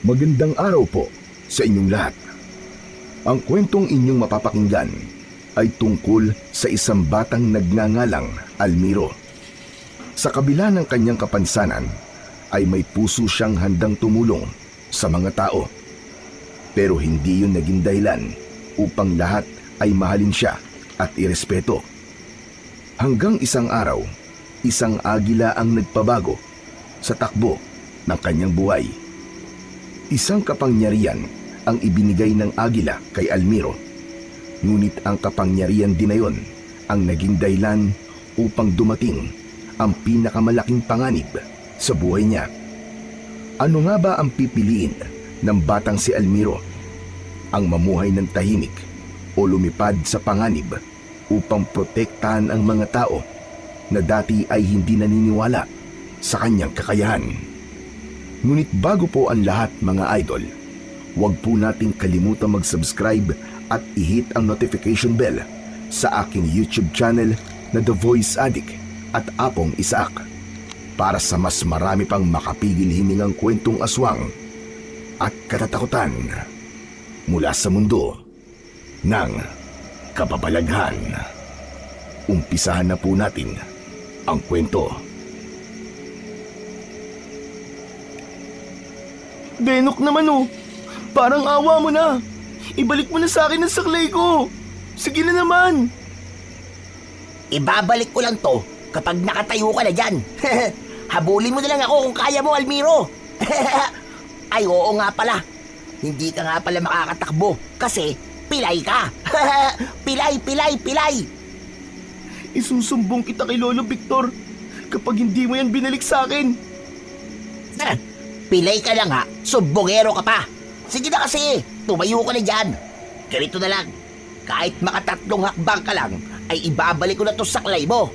Magandang araw po sa inyong lahat. Ang kwentong inyong mapapakinggan ay tungkol sa isang batang nagngangalang Almiro. Sa kabila ng kanyang kapansanan ay may puso siyang handang tumulong sa mga tao. Pero hindi yun naging dahilan upang lahat ay mahalin siya at irespeto. Hanggang isang araw, isang agila ang nagpabago sa takbo ng kanyang buhay. Isang kapangyarihan ang ibinigay ng agila kay Almiro. Ngunit ang kapangyarihan din na yon ang naging dahilan upang dumating ang pinakamalaking panganib sa buhay niya. Ano nga ba ang pipiliin ng batang si Almiro? Ang mamuhay ng tahimik o lumipad sa panganib upang protektahan ang mga tao na dati ay hindi naniniwala sa kanyang kakayahan? Ngunit bago po ang lahat mga idol, huwag po nating kalimutan mag-subscribe at i-hit ang notification bell sa aking YouTube channel na The Voice Addict at Apong Isaac para sa mas marami pang makapigil hiningang kwentong aswang at katatakutan mula sa mundo ng kababalaghan. Umpisahan na po natin ang kwento. Benok naman oh, parang awa mo na. Ibalik mo na sa akin ang saklay ko. Sige na naman. Ibabalik ko lang to kapag nakatayo ka na dyan. Habulin mo na lang ako kung kaya mo, Almiro. Ay, oo nga pala. Hindi ka nga pala makakatakbo kasi pilay ka. Pilay. Isusumbong kita kay Lolo Victor kapag hindi mo yan binalik sa akin. Pilay ka lang ha, sumbongero ka pa. Sige na kasi, tumayo ka na dyan. Ganito na lang, kahit makatatlong hakbang ka lang, ay ibabalik ko na to sa saklay mo.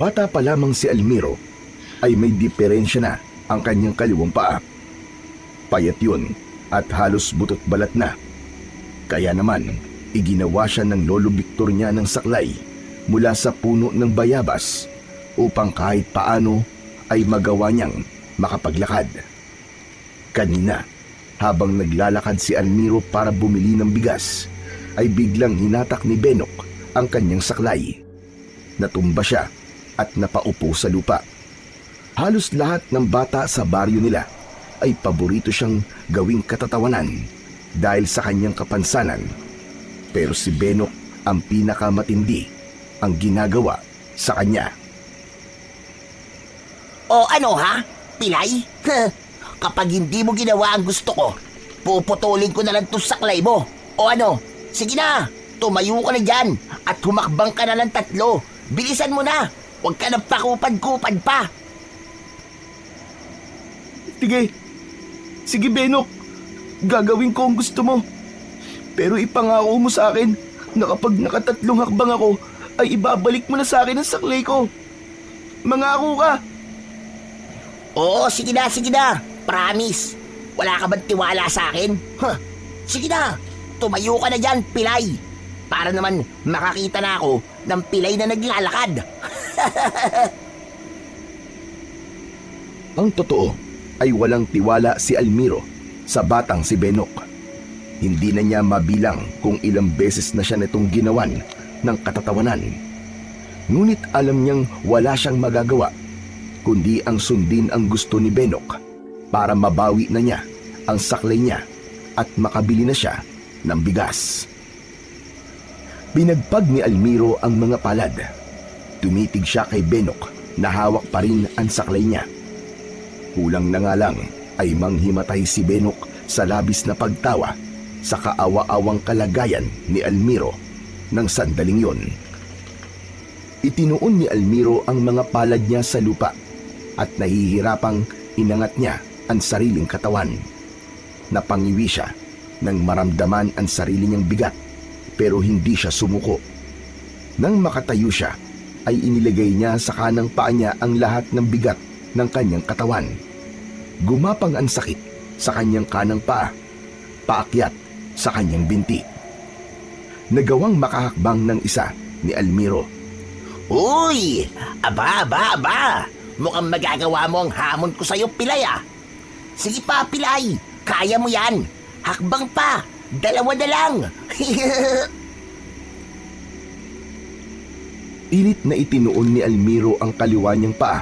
Bata pa lamang si Almiro ay may diferensya na ang kanyang kaliwang paa. Payat yun at halos butot balat na. Kaya naman, iginawa siya ng Lolo Victor niya ng saklay mula sa puno ng bayabas upang kahit paano ay magawa niyang makapaglakad. Kanina, habang naglalakad si Almiro para bumili ng bigas, ay biglang hinatak ni Benok ang kanyang saklay. Natumba siya at napaupo sa lupa. Halos lahat ng bata sa baryo nila ay paborito siyang gawing katatawanan dahil sa kanyang kapansanan. Pero si Benok ang pinakamatindi ang ginagawa sa kanya. O ano ha? Pilay? Kapag hindi mo ginawa ang gusto ko, puputulin ko na lang to sa saklay mo. O ano? Sige na, tumayo ka na dyan at humakbang ka na ng 3. Bilisan mo na, huwag ka nang pakupad-kupad pa. Sige Benok, gagawin ko ang gusto mo. Pero ipangako mo sa akin na kapag nakatatlong hakbang ako, ay ibabalik mo na sa akin ang saklay ko. Mangako ka. Oo, sige na. Promise. Wala ka bang tiwala sa akin? Sige na, tumayo ka na dyan, pilay. Para naman makakita na ako ng pilay na naglalakad. Ang totoo ay walang tiwala si Almiro sa batang si Benok. Hindi na niya mabilang kung ilang beses na siya nitong ginawan ng katatawanan. Ngunit alam niyang wala siyang magagawa kundi ang sundin ang gusto ni Benok para mabawi na niya ang saklay niya at makabili na siya ng bigas. Binagpag ni Almiro ang mga palad. Tumitig siya kay Benok na hawak pa rin ang saklay niya. Kulang na nga lang ay manghimatay si Benok sa labis na pagtawa sa kaawa-awang kalagayan ni Almiro ng sandaling yon. Itinuon ni Almiro ang mga palad niya sa lupa at nahihirapang inangat niya ang sariling katawan. Napangiwi siya nang maramdaman ang sarili niyang bigat pero hindi siya sumuko. Nang makatayo siya, ay inilagay niya sa kanang paa niya ang lahat ng bigat ng kanyang katawan. Gumapang ang sakit sa kanyang kanang paa, paakyat sa kanyang binti. Nagawang makahakbang ng isa ni Almiro. Uy! Aba! mukhang magagawa mo ang hamon ko sa'yo, Pilay ah. Sige pa, Pilay. Kaya mo yan. Hakbang pa. 2 na lang. Pilit na itinuon ni Almiro ang kaliwa niyang paa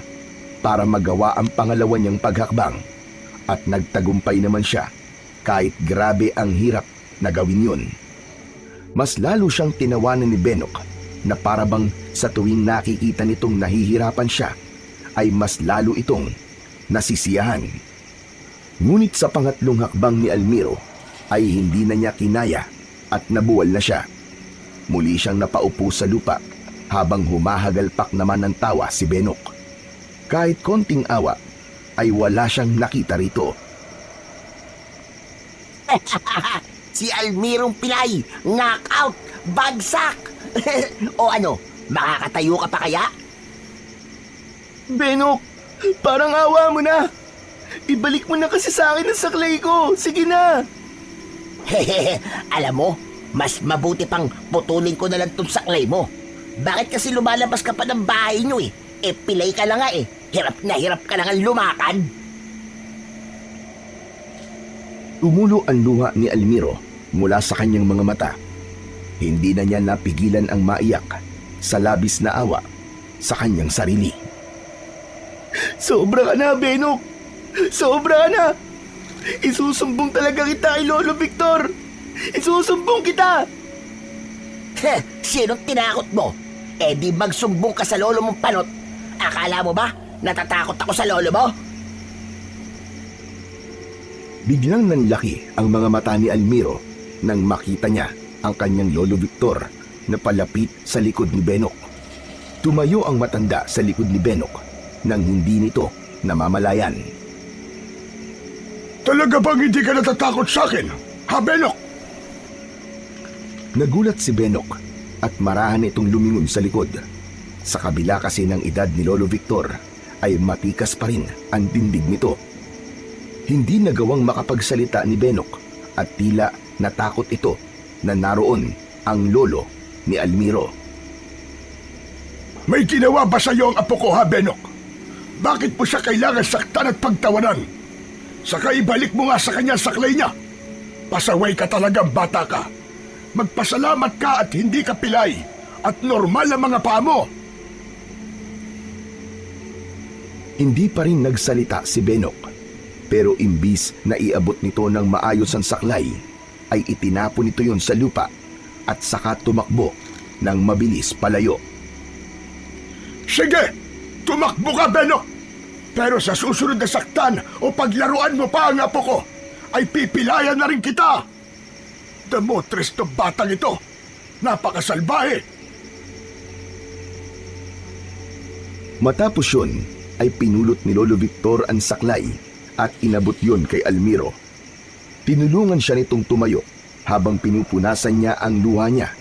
para magawa ang pangalawa niyang paghakbang. At nagtagumpay naman siya kahit grabe ang hirap na gawin yun. Mas lalo siyang tinawanan ni Benok na parabang sa tuwing nakikita nitong nahihirapan siya ay mas lalo itong nasisiyahan. Ngunit sa pangatlong hakbang ni Almiro ay hindi na niya kinaya at nabuwal na siya. Muli siyang napaupo sa lupa habang humahagalpak naman ng tawa si Benok. Kahit konting awa ay wala siyang nakita rito. Si Almirong Pilay, knockout, bagsak. O ano, makakatayo ka pa kaya? Benok, parang awa mo na. Ibalik mo na kasi sa akin ang saklay ko. Sige na. Hehehe, alam mo, mas mabuti pang putulin ko na lang tong saklay mo. Bakit kasi lumalabas ka pa ng bahay nyo eh? Pilay ka lang nga eh. Hirap ka lang ang lumakad. Tumulo ang luha ni Almiro mula sa kanyang mga mata. Hindi na niya napigilan ang maiyak sa labis na awa sa kanyang sarili. Sobra ka na, Benok. Sobra ka na. Isusumbong talaga kita kay Lolo Victor. Isusumbong kita. Sinong tinakot mo? Di magsumbong ka sa lolo mong panot. Akala mo ba natatakot ako sa lolo mo? Biglang nanlaki ang mga mata ni Almiro nang makita niya ang kanyang Lolo Victor na palapit sa likod ni Benok. Tumayo ang matanda sa likod ni Benok nang hindi nito namamalayan. Talaga bang hindi ka natatakot sa akin, ha Benok? Nagulat si Benok at marahan itong lumingon sa likod. Sa kabila kasi ng edad ni Lolo Victor ay matikas pa rin ang dindig nito. Hindi nagawang makapagsalita ni Benok at tila natakot ito na naroon ang lolo ni Almiro. May ginawa ba sa iyo ang apo ko, ha Benok? Bakit mo siya kailangan saktan at pagtawanan? Saka ibalik mo nga sa kanya saklay niya. Pasaway ka talagang bata ka. Magpasalamat ka at hindi ka pilay at normal ang mga paa mo. Hindi pa rin nagsalita si Benok, pero imbis na iabot nito ng maayos ang saklay, ay itinapon nito yon sa lupa at saka tumakbo ng mabilis palayo. Sige, tumakbo ka Benok. Pero sa susunod na saktan o paglaruan mo pa ang apo ko, ay pipilayan na rin kita. Damotres to batang ito. Napakasalbahe. Matapos yun, ay pinulot ni Lolo Victor ang saklay at inabot yun kay Almiro. Tinulungan siya nitong tumayo habang pinupunasan niya ang luha niya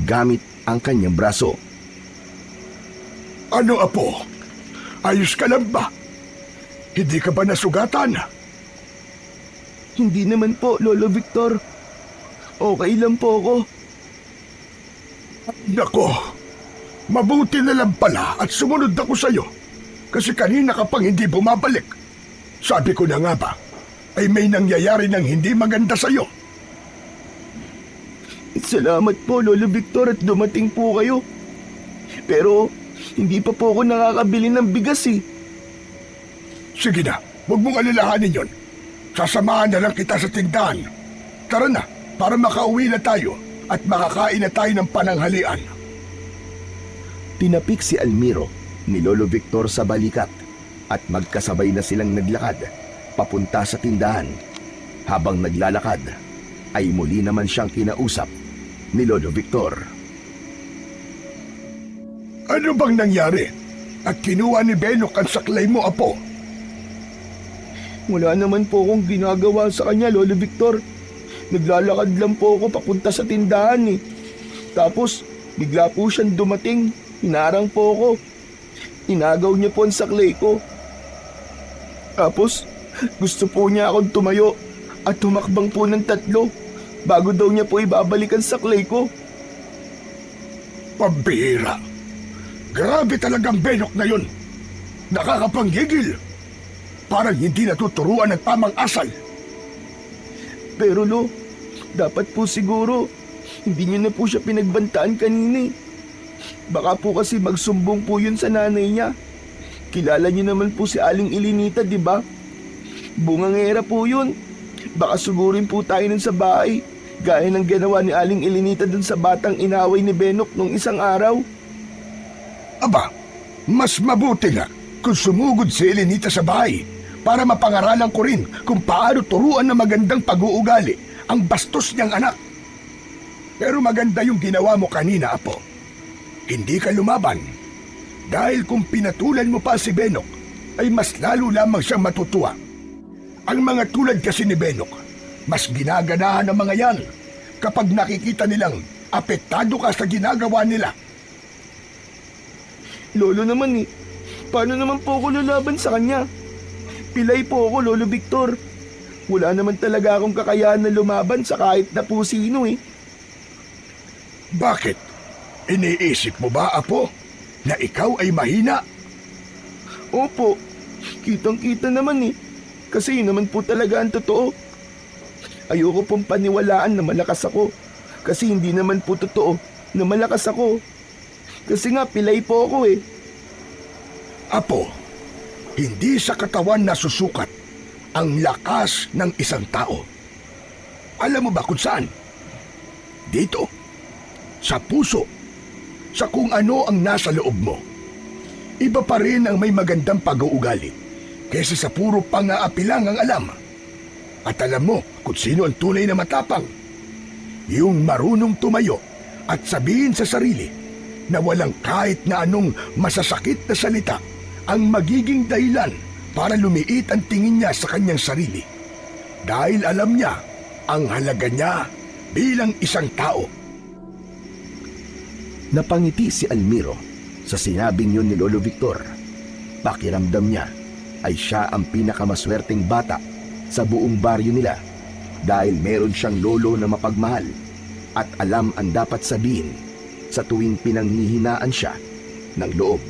gamit ang kanyang braso. Ano apo? Ayos ka lang ba? Hindi ka ba nasugatan? Hindi naman po, Lolo Victor. Okay lang po ako. Nako, mabuti na lang pala at sumunod ako sa'yo. Kasi kanina ka pang hindi bumabalik. Sabi ko na nga ba, ay may nangyayari ng hindi maganda sa'yo. Salamat po, Lolo Victor, at dumating po kayo. Pero hindi pa po ako nakakabili ng bigas eh. Sige na, huwag mong alalahanin yon. Sasamahan na lang kita sa tindahan. Tara na, para makauwi na tayo at makakain na tayo ng pananghalian. Tinapik si Almiro ni Lolo Victor sa balikat at magkasabay na silang naglakad papunta sa tindahan. Habang naglalakad, ay muli naman siyang kinausap ni Lolo Victor. Ano bang nangyari? At kinuha ni Benok ang saklay mo, apo? Wala naman po akong ginagawa sa kanya, Lolo Victor. Naglalakad lang po ako papunta sa tindahan eh. Tapos, bigla po siyang dumating. Hinarang po ako. Inagaw niya po ang saklay ko. Tapos, gusto po niya akong tumayo at tumakbang po ng 3 bago daw niya po ibabalik ang saklay ko. Pambihira. Grabe talagang Benok na yun. Nakakapanggigil. Parang hindi natuturuan ng tamang asal. Pero Lo, dapat po siguro, hindi niyo na po siya pinagbantaan kanina eh. Baka po kasi magsumbong po yun sa nanay niya. Kilala niyo naman po si Aling Elenita, di ba? Bungangera po yun. Baka sugurin po tayo nun sa bahay, gaya ng ginawa ni Aling Elenita dun sa batang inaway ni Benok nung isang araw. Aba, mas mabuti nga kung sumugod si Elenita sa bahay para mapangaralan ko rin kung paano turuan ng magandang pag-uugali ang bastos niyang anak. Pero maganda yung ginawa mo kanina, Apo. Hindi ka lumaban. Dahil kung pinatulan mo pa si Benok, ay mas lalo lamang siyang matutuwa. Ang mga tulad kasi ni Benok, mas ginaganahan ng mga yan kapag nakikita nilang apektado ka sa ginagawa nila. Lolo naman eh, paano naman po ako lalaban sa kanya? Pilay po ako, Lolo Victor. Wala naman talaga akong kakayahan na lumaban sa kahit na po sino eh. Bakit? Iniisip mo ba, Apo, na ikaw ay mahina? Opo, kitang-kita naman eh. Kasi yun naman po talaga ang totoo. Ayoko pong paniwalaan na malakas ako. Kasi hindi naman po totoo na malakas ako. Kasi nga pilay po ako eh. Apo, hindi sa katawan nasusukat ang lakas ng isang tao. Alam mo ba kung saan? Dito, sa puso, sa kung ano ang nasa loob mo. Iba pa rin ang may magandang pag-uugali kaysa sa puro pang-aapi lang ang alam. At alam mo kung sino ang tunay na matapang. Yung marunong tumayo at sabihin sa sarili na walang kahit na anong masasakit na salita ang magiging dahilan para lumiit ang tingin niya sa kanyang sarili. Dahil alam niya ang halaga niya bilang isang tao. Napangiti si Almiro sa sinabing yun ni Lolo Victor. Pakiramdam niya ay siya ang pinakamaswerteng bata sa buong baryo nila dahil meron siyang lolo na mapagmahal at alam ang dapat sabihin sa tuwing pinanghihinaan siya ng loob.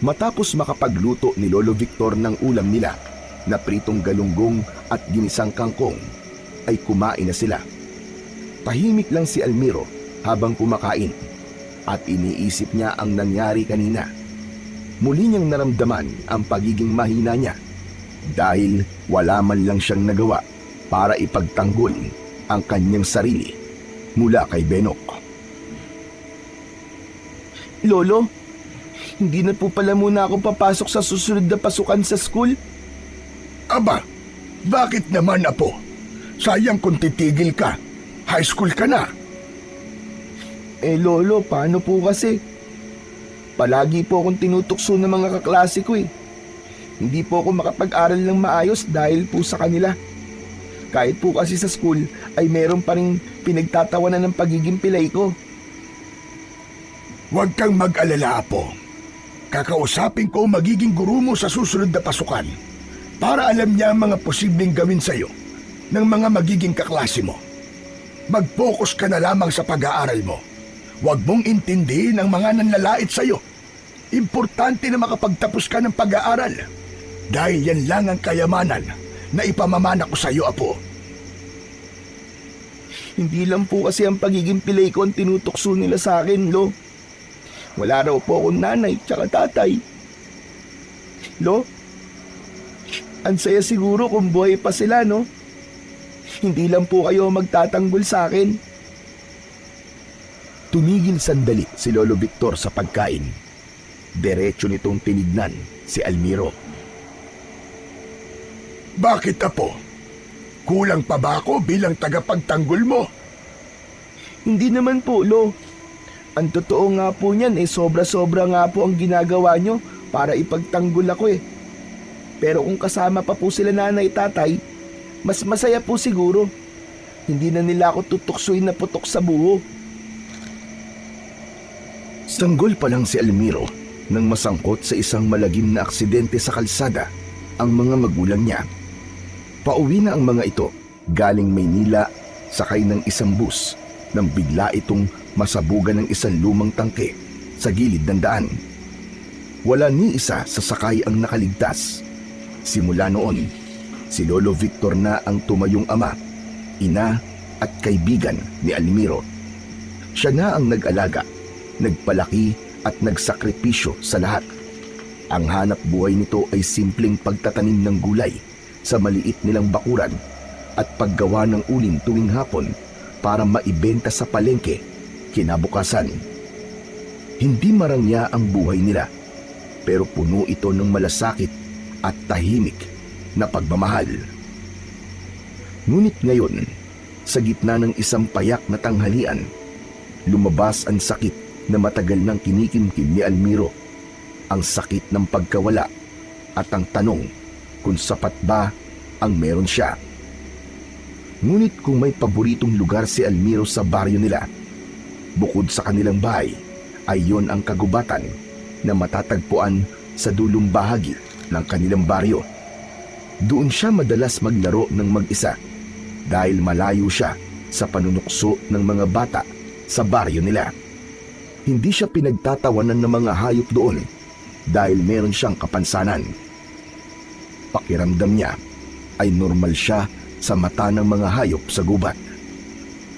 Matapos makapagluto ni Lolo Victor ng ulam nila na pritong galunggong at ginisang kangkong, ay kumain na sila. Tahimik lang si Almiro habang kumakain at iniisip niya ang nangyari kanina. Muli niyang naramdaman ang pagiging mahina niya dahil wala man lang siyang nagawa para ipagtanggol ang kanyang sarili mula kay Benok. Lolo, hindi na po pala muna ako papasok sa susunod na pasukan sa school. Aba, bakit naman, Apo? Sayang kung titigil ka. High school ka na. Lolo, paano po kasi? Palagi po akong tinutukso ng mga kaklase ko eh. Hindi po ako makapag-aral ng maayos dahil po sa kanila. Kahit po kasi sa school ay meron pa rin pinagtatawanan ng pagiging pilay ko. Huwag kang mag-alala, Apo. Kakausapin ko magiging guro mo sa susunod na pasukan para alam niya ang mga posibleng gawin sa'yo ng mga magiging kaklase mo. Mag-focus ka na lamang sa pag-aaral mo. Huwag mong intindihin ang mga nanlalait sa'yo. Importante na makapagtapos ka ng pag-aaral dahil yan lang ang kayamanan na ipamamana ko sa'yo, Apo. Hindi lang po kasi ang pagiging pilay ko ang tinutukso nila sa akin, Lo. Wala raw po akong nanay tsaka tatay. Lo, ang saya siguro kung buhay pa sila, no? Hindi lang po kayo magtatanggol sa akin. Tumigil sandali si Lolo Victor sa pagkain. Diretso nitong tinignan si Almiro. Bakit, Apo? Kulang pa ba ako bilang tagapagtanggol mo? Hindi naman po, Lo. Ang totoo nga po niyan sobra-sobra nga po ang ginagawa nyo para ipagtanggol ako eh. Pero kung kasama pa po sila nanay tatay, mas masaya po siguro. Hindi na nila ako tutuksuin na putok sa buho. Sanggol pa lang si Almiro nang masangkot sa isang malagim na aksidente sa kalsada ang mga magulang niya. Pauwi na ang mga ito galing Maynila sakay ng isang bus nang bigla itong masabugan ng isang lumang tangke sa gilid ng daan. Wala ni isa sa sakay ang nakaligtas. Simula noon, si Lolo Victor na ang tumayong ama, ina at kaibigan ni Almiro. Siya na ang nag-alaga, nagpalaki at nagsakripisyo sa lahat. Ang hanap buhay nito ay simpleng pagtatanim ng gulay sa maliit nilang bakuran at paggawa ng uling tuwing hapon para maibenta sa palengke kinabukasan. Hindi marangya ang buhay nila, pero puno ito ng malasakit at tahimik na pagmamahal. Ngunit ngayon, sa gitna ng isang payak na tanghalian, lumabas ang sakit na matagal nang kinikimkim ni Almiro. Ang sakit ng pagkawala at ang tanong kung sapat ba ang meron siya. Ngunit kung may paboritong lugar si Almiro sa baryo nila, bukod sa kanilang bahay, ay yon ang kagubatan na matatagpuan sa dulong bahagi ng kanilang baryo. Doon siya madalas maglaro ng mag-isa dahil malayo siya sa panunukso ng mga bata sa baryo nila. Hindi siya pinagtatawanan ng mga hayop doon dahil meron siyang kapansanan. Pakiramdam niya ay normal siya sa mata ng mga hayop sa gubat.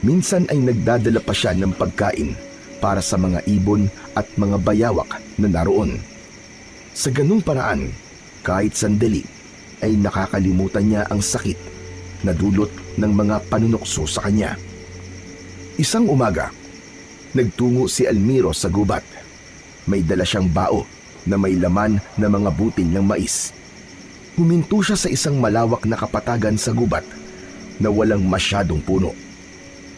Minsan ay nagdadala pa siya ng pagkain para sa mga ibon at mga bayawak na naroon. Sa ganung paraan, kahit sandali, ay nakakalimutan niya ang sakit na dulot ng mga panunukso sa kanya. Isang umaga, nagtungo si Almiro sa gubat. May dala siyang bao na may laman na mga butil ng mais. Huminto siya sa isang malawak na kapatagan sa gubat na walang masyadong puno.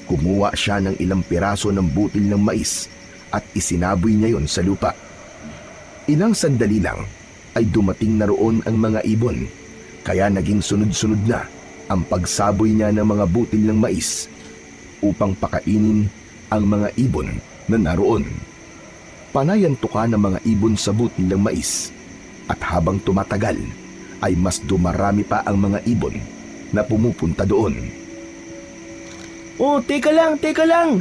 Kumuha siya ng ilang piraso ng butil ng mais at isinaboy niya yon sa lupa. Ilang sandali lang ay dumating na roon ang mga ibon, kaya naging sunod-sunod na ang pagsaboy niya ng mga butil ng mais upang pakainin ang mga ibon na naroon. Panay ang tuka ng mga ibon sa butil ng mais at habang tumatagal ay mas dumarami pa ang mga ibon na pumupunta doon. Oh, teka lang!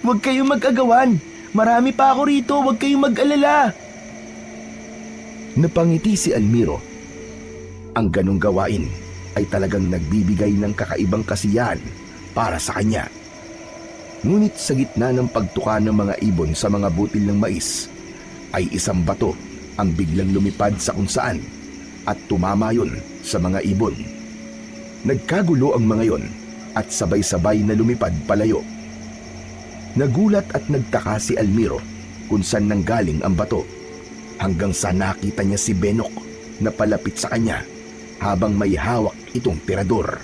Huwag kayong mag-agawan. Marami pa ako rito, huwag kayong mag-alala. Napangiti si Almiro. Ang ganong gawain ay talagang nagbibigay ng kakaibang kasiyahan para sa kanya. Ngunit sa gitna ng pagtuka ng mga ibon sa mga butil ng mais, ay isang bato ang biglang lumipad sa kung saan at tumama yun sa mga ibon. Nagkagulo ang mga yon at sabay-sabay na lumipad palayo. Nagulat at nagtaka si Almiro kung saan nanggaling ang bato, hanggang sa nakita niya si Benok na palapit sa kanya habang may hawak itong tirador.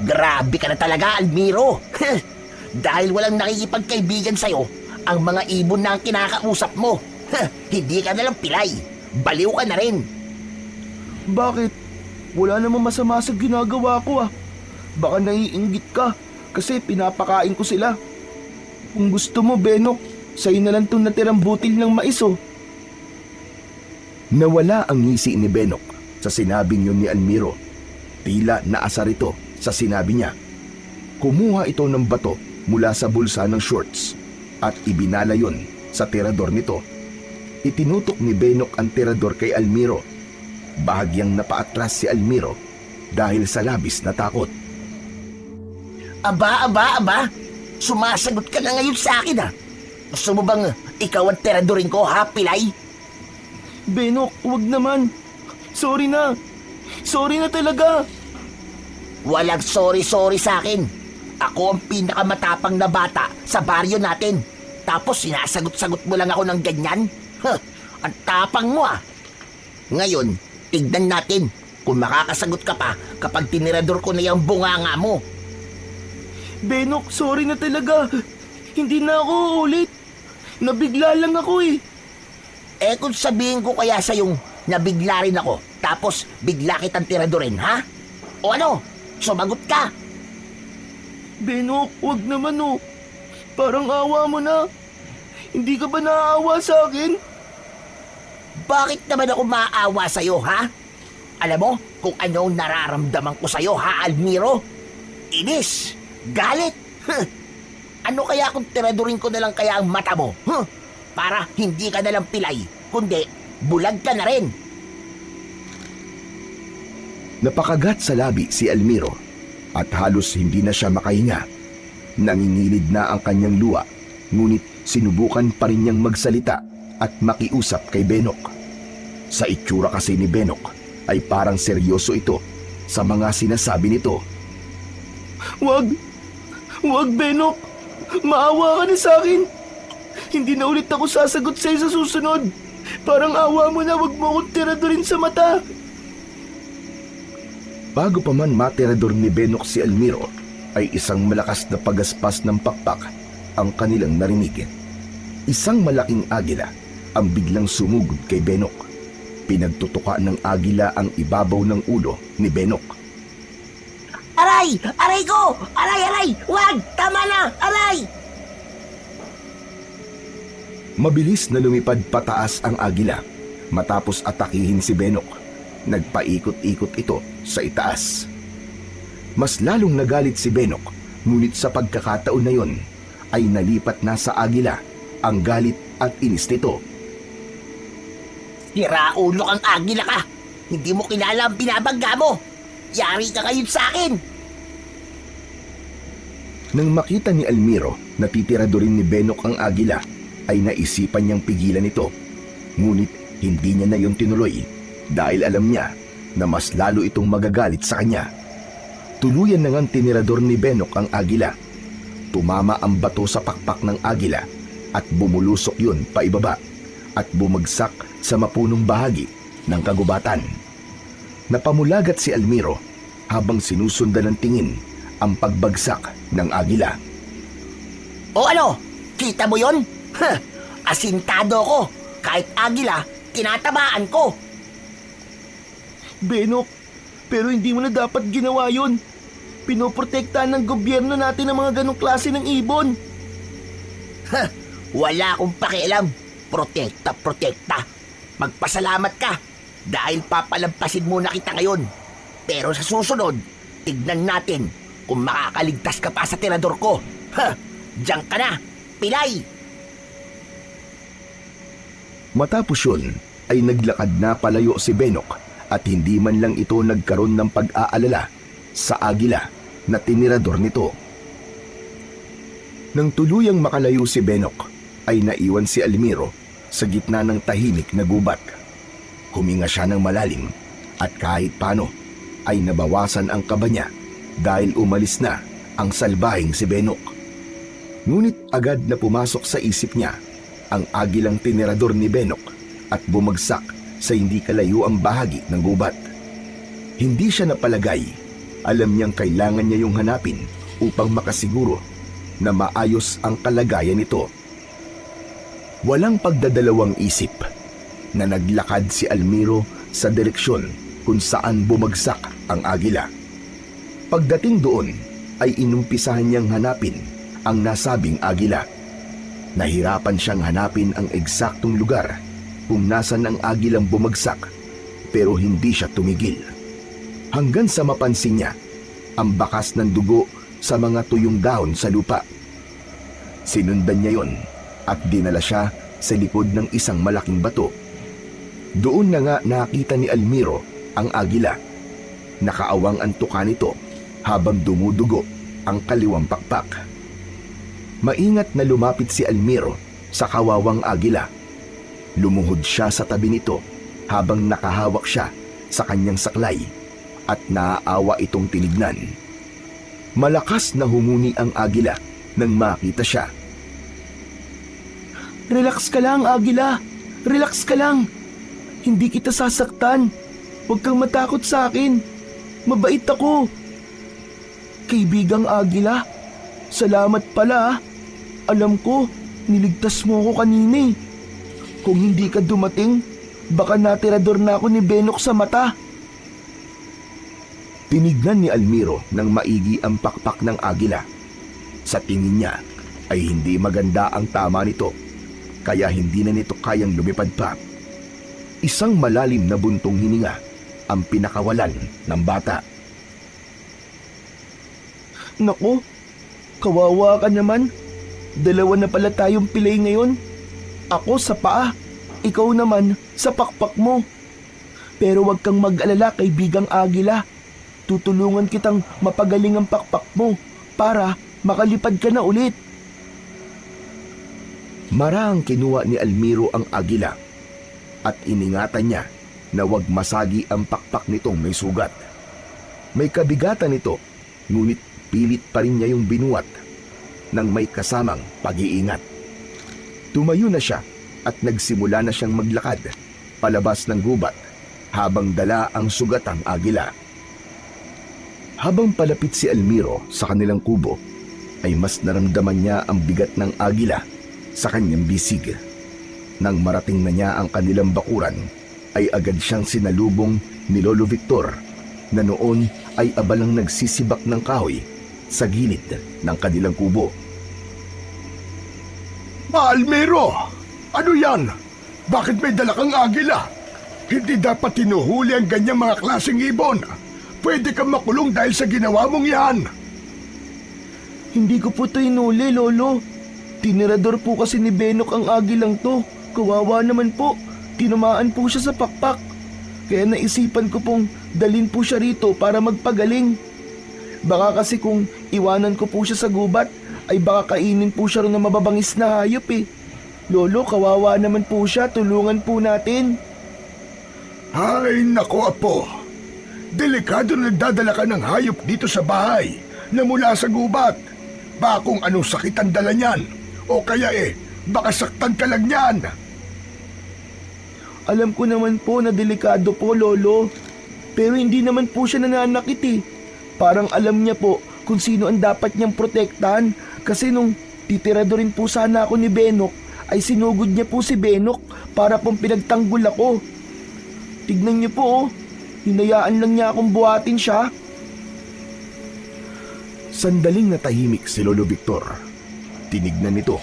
Grabe ka na talaga, Almiro. Dahil walang nakikipagkaibigan sa'yo, ang mga ibon na ang kinakausap mo. Hindi ka nalang pilay. Baliw ka na rin. Bakit? Wala namang masama sa ginagawa ko ah. Baka naiinggit ka kasi pinapakain ko sila. Kung gusto mo, Benok, sa'yo na lang itong natirang butil ng mais oh. Nawala ang ngisi ni Benok sa sinabing yun ni Almiro. Tila naasar ito sa sinabi niya. Kumuha ito ng bato mula sa bulsa ng shorts at ibinala yon sa tirador nito. Itinutok ni Benok ang tirador kay Almiro. Bahagyang napaatras si Almiro dahil sa labis na takot. Aba. Sumasagot ka na ngayon sa akin ah. Gusto mo bang ikaw ang tiradorin ko ha, pilay? Benok, huwag naman. Sorry na talaga. Walang sorry sa akin. Ako ang pinakamatapang na bata sa baryo natin. Tapos sinasagot-sagot mo lang ako ng ganyan? Ang tapang mo ah. Ngayon, tignan natin kung makakasagot ka pa kapag tinirador ko na yung bunganga mo. Benok, sorry na talaga. Hindi na ako ulit. Nabigla lang ako eh. Eh kung sabihin ko kaya sa'yong nabigla rin ako, tapos bigla kitang tiradorin, ha? O ano? Sumagot ka. Benok, wag naman oh. Parang awa mo na. Hindi ka ba naaawa sa akin? Bakit naman ako maaawa sa'yo, ha? Alam mo kung ano ang nararamdaman ko sa'yo, ha, Almiro? Inis, galit. Ano kaya kung tiradurin ko na lang kaya ang mata mo? para hindi ka nalang pilay, kundi bulag ka na rin. Napakagat sa labi si Almiro at halos hindi na siya makahinga. Nangingilid na ang kanyang luha, ngunit sinubukan pa rin niyang magsalita at makiusap kay Benok. Sa itsura kasi ni Benok ay parang seryoso ito sa mga sinasabi nito. Wag! Wag, Benok! Maawa ka na sa akin! Hindi na ulit ako sasagot sa'yo sa susunod. Parang awa mo na, wag mo akong tiradorin sa mata. Bago pa man matirador ni Benok si Almiro, ay isang malakas na pagaspas ng pakpak ang kanilang narinig. Isang malaking agila ang biglang sumugod kay Benok. Pinagtutuka ng agila ang ibabaw ng ulo ni Benok. Aray! Aray ko! Aray! Aray! Wag! Tama na! Aray! Mabilis na lumipad pataas ang agila matapos atakihin si Benok. Nagpaikot-ikot ito sa itaas. Mas lalong nagalit si Benok, ngunit sa pagkakataon na yon ay nalipat na sa agila ang galit at inis nito. Siraulo kang agila ka! Hindi mo kilala ang binabangga mo! Yari ka ngayon sa akin! Nang makita ni Almiro na titiradorin ni Benok ang agila, ay naisipan niyang pigilan ito. Ngunit hindi niya na yon tinuloy dahil alam niya na mas lalo itong magagalit sa kanya. Tuluyan na ngang tinirador ni Benok ang agila. Tumama ang bato sa pakpak ng agila at bumulusok yun paibaba at bumagsak sa mapunong bahagi ng kagubatan. Napamulagat si Almiro habang sinusundan ng tingin ang pagbagsak ng agila. O ano? Kita mo yon? Asintado ko! Kahit agila, tinatamaan ko! Benok, pero hindi mo na dapat ginawa yun. Pinoprotektahan ng gobyerno natin ang mga ganong klase ng ibon. Wala akong pakialam. Protekta. Magpasalamat ka dahil papalampasin muna kita ngayon. Pero sa susunod, tignan natin kung makakaligtas ka pa sa tirador ko. Diyan ka na, pilay! Matapos yun, ay naglakad na palayo si Benok at hindi man lang ito nagkaroon ng pag-aalala sa agila na tinirador nito. Nang tuluyang makalayo si Benok, ay naiwan si Almiro sa gitna ng tahimik na gubat. Huminga siya ng malalim at kahit paano ay nabawasan ang kaba niya dahil umalis na ang salbahing si Benok. Ngunit agad na pumasok sa isip niya ang agilang tinirador ni Benok at bumagsak sa hindi kalayo ang bahagi ng gubat. Hindi siya napalagay. Alam niyang kailangan niya yung hanapin upang makasiguro na maayos ang kalagayan nito. Walang pagdadalawang isip na naglakad si Almiro sa direksyon kung saan bumagsak ang agila. Pagdating doon ay inumpisahan niyang hanapin ang nasabing agila. Nahirapan siyang hanapin ang eksaktong lugar kung nasan ang agilang bumagsak, pero hindi siya tumigil. Hanggang sa mapansin niya ang bakas ng dugo sa mga tuyong dahon sa lupa. Sinundan niya yon at dinala siya sa likod ng isang malaking bato. Doon na nga nakita ni Almiro ang agila. Nakaawang ang tuka nito habang dumudugo ang kaliwang pakpak. Maingat na lumapit si Almiro sa kawawang agila. Lumuhod siya sa tabi nito habang nakahawak siya sa kanyang saklay at naaawa itong tinignan. Malakas na humuni ang agila nang makita siya. Relax ka lang, agila. Relax ka lang. Hindi kita sasaktan. Huwag kang matakot sa akin. Mabait ako. Kaibigang agila, salamat pala. Alam ko, niligtas mo ako kanina eh. Kung hindi ka dumating, baka natirador na ako ni Benok sa mata. Tinignan ni Almiro ng maigi ang pakpak ng agila. Sa tingin niya ay hindi maganda ang tama nito, kaya hindi na nito kayang lumipad pa. Isang malalim na buntong hininga ang pinakawalan ng bata. Naku, kawawa ka naman. 2 na pala tayong pilay ngayon. Ako sa paa, ikaw naman sa pakpak mo. Pero huwag kang mag-alala, kaibigang Agila. Tutulungan kitang mapagaling ang pakpak mo para makalipad ka na ulit. Marahang kinuha ni Almiro ang agila at iningatan niya na huwag masagi ang pakpak nitong may sugat. May kabigatan ito, ngunit pilit pa rin niya yung binuhat nang may kasamang pag-iingat. Tumayo na siya at nagsimula na siyang maglakad palabas ng gubat habang dala ang sugatang agila. Habang palapit si Almiro sa kanilang kubo, ay mas naramdaman niya ang bigat ng agila sa kanyang bisig. Nang marating na niya ang kanilang bakuran, ay agad siyang sinalubong ni Lolo Victor na noon ay abalang nagsisibak ng kahoy sa gilid ng kanilang kubo. Almiro! Ano yan? Bakit may dala kang agila? Hindi dapat tinuhuli ang ganyang mga klaseng ibon. Pwede kang makulong dahil sa ginawa mong yan. Hindi ko po ito inuli, Lolo. Tinirador po kasi ni Benok ang agilang to. Kawawa naman po. Tinamaan po siya sa pakpak. Kaya naisipan ko pong dalhin po siya rito para magpagaling. Baka kasi kung iwanan ko po siya sa gubat, ay baka kainin po siya rin ng mababangis na hayop eh. Lolo, kawawa naman po siya. Tulungan po natin. Ay, nako apo. Delikado na nagdadala ka ng hayop dito sa bahay na mula sa gubat. Baka kung anong sakit ang dala niyan. O kaya baka saktan ka lang niyan. Alam ko naman po na delikado po, Lolo. Pero hindi naman po siya nananakit eh. Parang alam niya po kung sino ang dapat niyang protektahan. Kasi nung titiradorin po sana ako ni Benok, ay sinugod niya po si Benok para pong pinagtanggol ako. Tignan niyo po oh. Hinayaan lang niya akong buhatin siya. Sandaling natahimik si Lolo Victor. Tinignan nito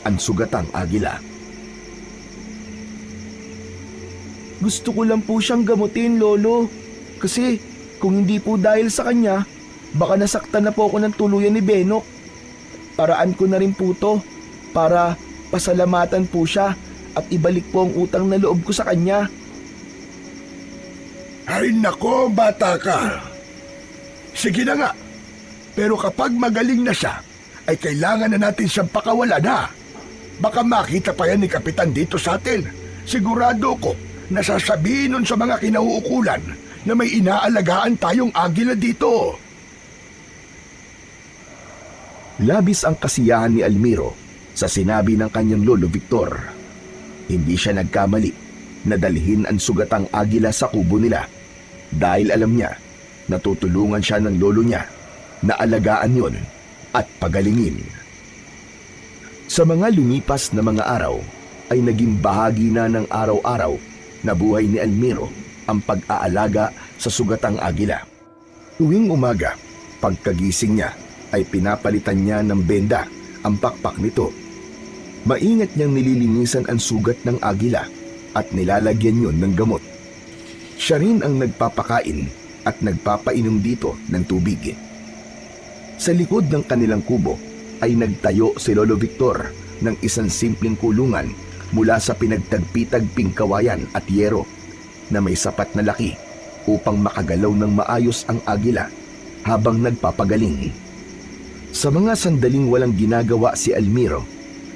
ang sugatang agila. Gusto ko lang po siyang gamutin, Lolo. Kasi kung hindi po dahil sa kanya, baka nasaktan na po ako ng tuluyan ni Benok. Paraan ko na rin po to para pasalamatan po siya at ibalik po ang utang na loob ko sa kanya. Ay nako, bata ka. Sige na nga. Pero kapag magaling na siya, ay kailangan na natin siyang pakawalan ha. Baka makita pa yan ni Kapitan dito sa atin. Sigurado ko na sasabihin nun sa mga kinauukulan na may inaalagaan tayong agila dito. Labis ang kasiyahan ni Almiro sa sinabi ng kanyang Lolo Victor. Hindi siya nagkamali na dalhin ang sugatang agila sa kubo nila dahil alam niya na tutulungan siya ng lolo niya na alagaan yon at pagalingin. Sa mga lumipas na mga araw ay naging bahagi na ng araw-araw na buhay ni Almiro ang pag-aalaga sa sugatang agila. Tuwing umaga, pagkagising niya ay pinapalitan niya ng benda ang pakpak nito. Maingat niyang nililinisan ang sugat ng agila at nilalagyan yon ng gamot. Siya rin ang nagpapakain at nagpapainom dito ng tubig. Sa likod ng kanilang kubo ay nagtayo si Lolo Victor ng isang simpleng kulungan mula sa pinagtagpi-tagping kawayan at yero na may sapat na laki upang makagalaw ng maayos ang agila habang nagpapagaling. Sa mga sandaling walang ginagawa si Almiro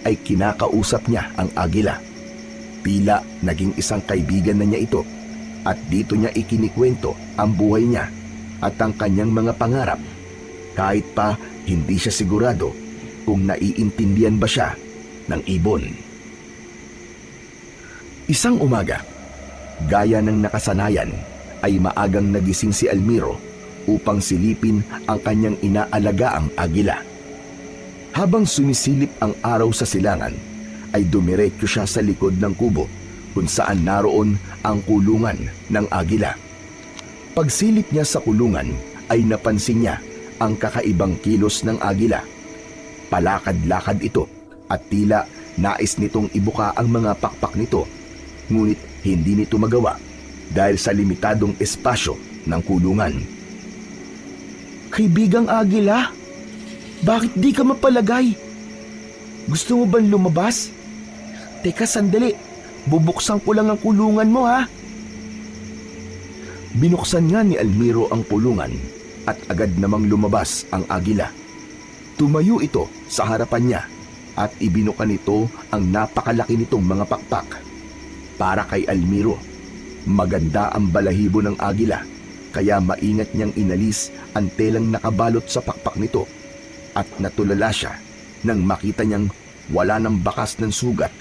ay kinakausap niya ang agila. Tila naging isang kaibigan na niya ito at dito niya ikinikwento ang buhay niya at ang kanyang mga pangarap kahit pa hindi siya sigurado kung naiintindihan ba siya ng ibon. Isang umaga, gaya ng nakasanayan ay maagang nagising si Almiro upang silipin ang kanyang inaalagaang agila. Habang sumisilip ang araw sa silangan, ay dumiretso siya sa likod ng kubo kung saan naroon ang kulungan ng agila. Pagsilip niya sa kulungan ay napansin niya ang kakaibang kilos ng agila. Palakad-lakad ito at tila nais nitong ibuka ang mga pakpak nito, ngunit hindi nito magawa dahil sa limitadong espasyo ng kulungan. Kaibigang agila, bakit di ka mapalagay? Gusto mo bang lumabas? Teka, sandali. Bubuksan ko lang ang kulungan mo, ha? Binuksan nga ni Almiro ang kulungan at agad namang lumabas ang agila. Tumayo ito sa harapan niya at ibinukan nito ang napakalaki nitong mga pakpak. Para kay Almiro, maganda ang balahibo ng agila kaya maingat niyang inalis ang telang nakabalot sa pakpak nito at natulala siya nang makita niyang wala ng bakas ng sugat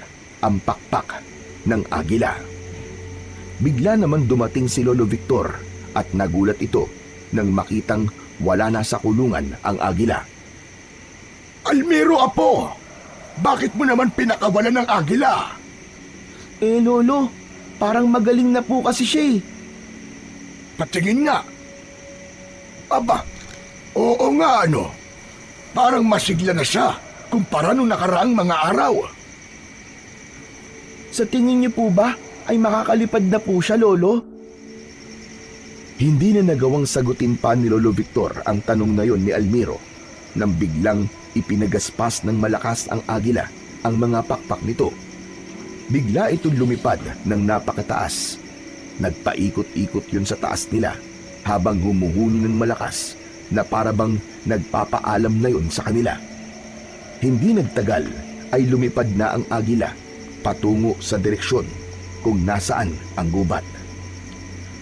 ang pakpak ng agila. Bigla naman dumating si Lolo Victor at nagulat ito nang makitang wala na sa kulungan ang agila. Almiro, apo! Bakit mo naman pinakawalan ng agila? Lolo, parang magaling na po kasi siya eh. Patingin nga. Aba, oo nga ano. Parang masigla na siya kumpara nung nakaraang mga araw. Sa tingin niyo po ba ay makakalipad na po siya, Lolo? Hindi na nagawang sagutin pa ni Lolo Victor ang tanong na yon ni Almiro nang biglang ipinagaspas ng malakas ang agila ang mga pakpak nito. Bigla itong lumipad ng napakataas. Nagpaikot-ikot yun sa taas nila habang humuhuni ng malakas na parabang nagpapaalam na yun sa kanila. Hindi nagtagal ay lumipad na ang agila patungo sa direksyon kung nasaan ang gubat.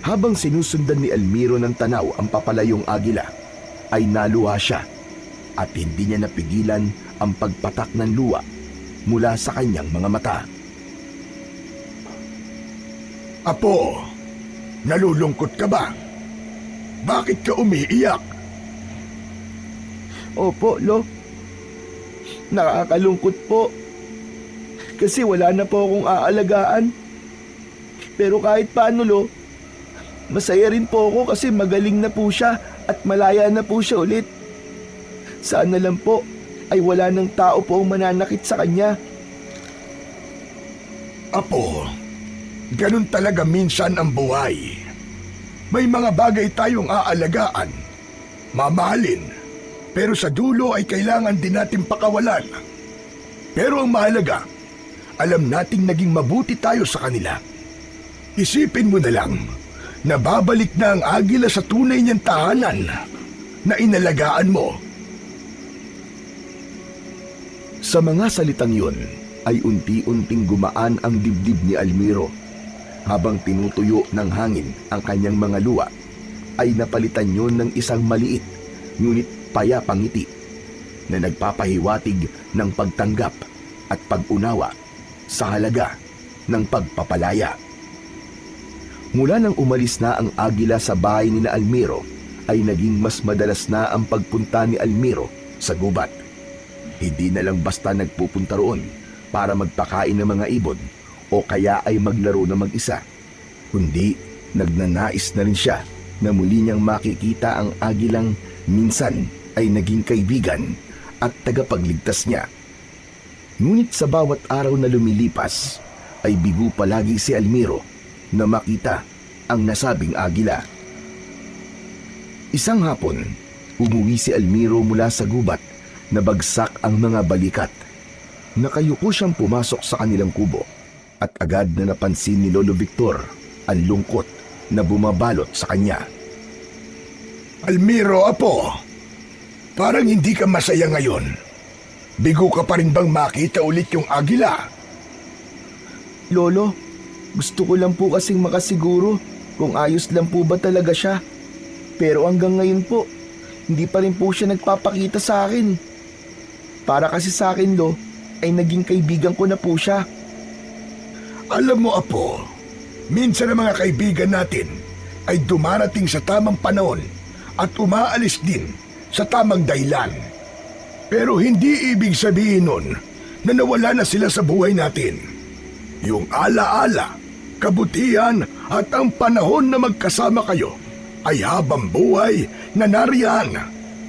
Habang sinusundan ni Almiro ng tanaw ang papalayong agila, ay naluha siya at hindi niya napigilan ang pagpatak ng luha mula sa kanyang mga mata. Apo, nalulungkot ka ba? Bakit ka umiiyak? Opo, Lo. Nakakalungkot po. Kasi wala na po akong aalagaan. Pero kahit paano, Lo, masaya rin po ako kasi magaling na po siya at malaya na po siya ulit. Sana lang po ay wala ng tao po ang mananakit sa kanya. Apo, ganun talaga minsan ang buhay. May mga bagay tayong aalagaan, mamahalin, pero sa dulo ay kailangan din natin pakawalan. Pero ang mahalaga, alam nating naging mabuti tayo sa kanila. Isipin mo na lang, na babalik na ang agila sa tunay niyang tahanan na inalagaan mo. Sa mga salitang yun, ay unti-unting gumaan ang dibdib ni Almiro. Habang tinutuyo ng hangin ang kanyang mga luha, ay napalitan yun ng isang maliit, ngunit payapang ngiti na nagpapahiwatig ng pagtanggap at pag-unawa sa halaga ng pagpapalaya. Mula nang umalis na ang agila sa bahay ni Almiro, ay naging mas madalas na ang pagpunta ni Almiro sa gubat. Hindi na lang basta nagpupunta roon para magpakain ng mga ibon o kaya ay maglaro na mag-isa, kundi nagnanais na rin siya na muli niyang makikita ang agilang minsan ay naging kaibigan at tagapagligtas niya. Ngunit sa bawat araw na lumilipas, ay bigo palagi si Almiro na makita ang nasabing agila. Isang hapon, umuwi si Almiro mula sa gubat na bagsak ang mga balikat. Nakayuko siyang pumasok sa kanilang kubo at agad na napansin ni Lolo Victor ang lungkot na bumabalot sa kanya. Almiro, apo, parang hindi ka masaya ngayon. Bigo ka pa rin bang makita ulit yung agila? Lolo, gusto ko lang po kasing makasiguro kung ayos lang po ba talaga siya. Pero hanggang ngayon po, hindi pa rin po siya nagpapakita sa akin. Para kasi sa akin, Lo, ay naging kaibigan ko na po siya. Alam mo, apo, minsan ang mga kaibigan natin ay dumarating sa tamang panahon at umaalis din sa tamang dahilan. Pero hindi ibig sabihin nun na nawala na sila sa buhay natin. Yung alaala, kabutihan at ang panahon na magkasama kayo ay habang buhay na nariyan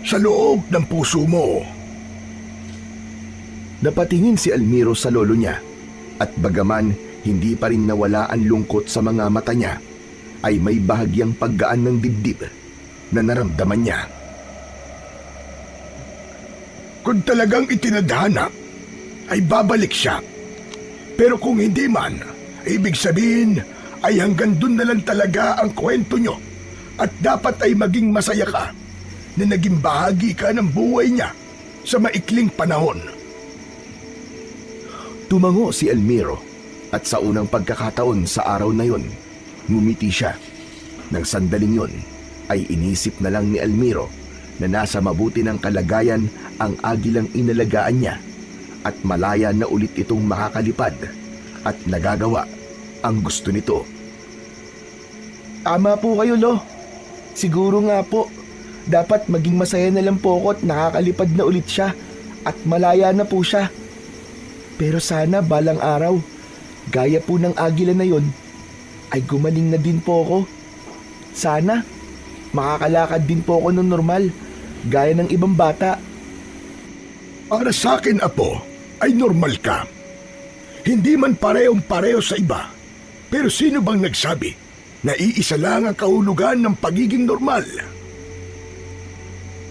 sa loob ng puso mo. Napatingin si Almiro sa lolo niya at bagaman hindi pa rin nawala ang lungkot sa mga mata niya, ay may bahagyang paggaan ng dibdib na naramdaman niya. Kung talagang itinadhana, ay babalik siya. Pero kung hindi man, ibig sabihin ay hanggang dun na lang talaga ang kwento nyo at dapat ay maging masaya ka na naging bahagi ka ng buhay niya sa maikling panahon. Tumango si Elmiro at sa unang pagkakataon sa araw na yon, ngumiti siya. Nang sandaling yon, ay inisip na lang ni Elmiro na nasa mabuti ng kalagayan ang agilang inalagaan niya at malaya na ulit itong makakalipad at nagagawa ang gusto nito. Tama po kayo, Lo. Siguro nga po, dapat maging masaya na lang po ako at nakakalipad na ulit siya at malaya na po siya. Pero sana balang araw, gaya po ng agila na yon, ay gumaling na din po ako. Sana, makakalakad din po ako ng normal, gaya ng ibang bata. Para sa akin, Apo, ay normal ka. Hindi man parehong-pareho sa iba, pero sino bang nagsabi na iisa lang ang kahulugan ng pagiging normal?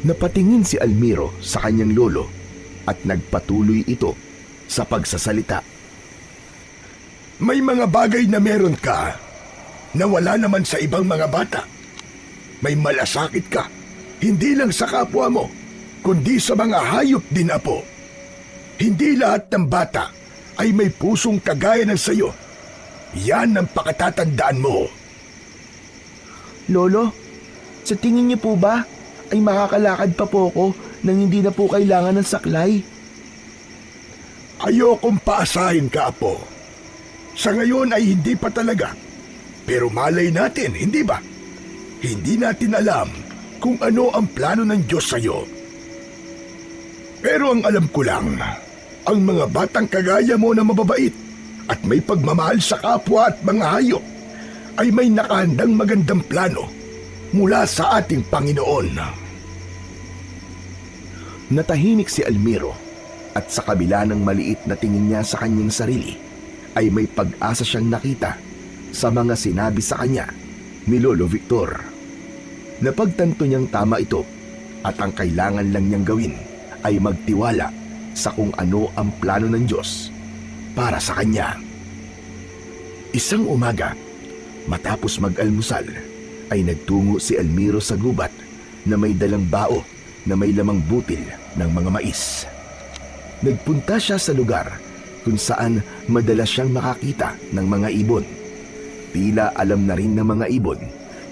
Napatingin si Elmiro sa kanyang lolo at nagpatuloy ito sa pagsasalita. May mga bagay na meron ka na wala naman sa ibang mga bata. May malasakit ka, hindi lang sa kapwa mo, kundi sa mga hayop din, Apo. Hindi lahat ng bata ay may pusong kagaya ng sayo. Yan ang pakatatandaan mo. Lolo, sa tingin niyo po ba ay makakalakad pa po ako nang hindi na po kailangan ng saklay? Ayokong paasahin ka, Apo. Sa ngayon ay hindi pa talaga. Pero malay natin, hindi ba? Hindi natin alam kung ano ang plano ng Diyos sa'yo. Pero ang alam ko lang, ang mga batang kagaya mo na mababait at may pagmamahal sa kapwa at mga hayop ay may nakahandang magandang plano mula sa ating Panginoon. Natahimik si Elmiro at sa kabila ng maliit na tingin niya sa kanyang sarili ay may pag-asa siyang nakita sa mga sinabi sa kanya ni Lolo Victor. Napagtanto niyang tama ito at ang kailangan lang niyang gawin ay magtiwala sa kung ano ang plano ng Diyos para sa kanya. Isang umaga, matapos mag-almusal, ay nagtungo si Elmiro sa gubat na may dalang bao na may lamang butil ng mga mais. Nagpunta siya sa lugar kung saan madalas siyang makakita ng mga ibon. Tila alam na rin ng mga ibon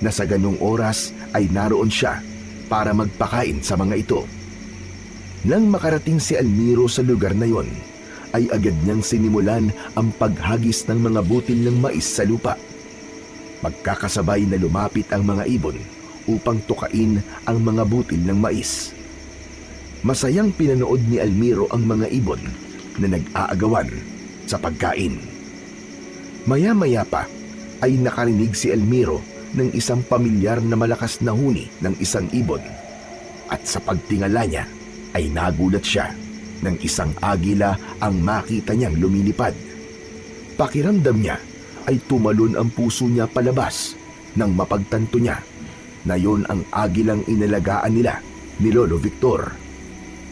na sa ganung oras ay naroon siya para magpakain sa mga ito. Nang makarating si Elmiro sa lugar na yon, ay agad niyang sinimulan ang paghagis ng mga butil ng mais sa lupa. Magkakasabay na lumapit ang mga ibon upang tukain ang mga butil ng mais. Masayang pinanood ni Elmiro ang mga ibon na nag-aagawan sa pagkain. Maya-maya pa ay nakarinig si Elmiro ng isang pamilyar na malakas na huni ng isang ibon. At sa pagtingala niya ay nagulat siya ng isang agila ang makita niyang lumilipad. Pakiramdam niya ay tumalon ang puso niya palabas nang mapagtanto niya na yon ang agilang inalagaan nila ni Lolo Victor.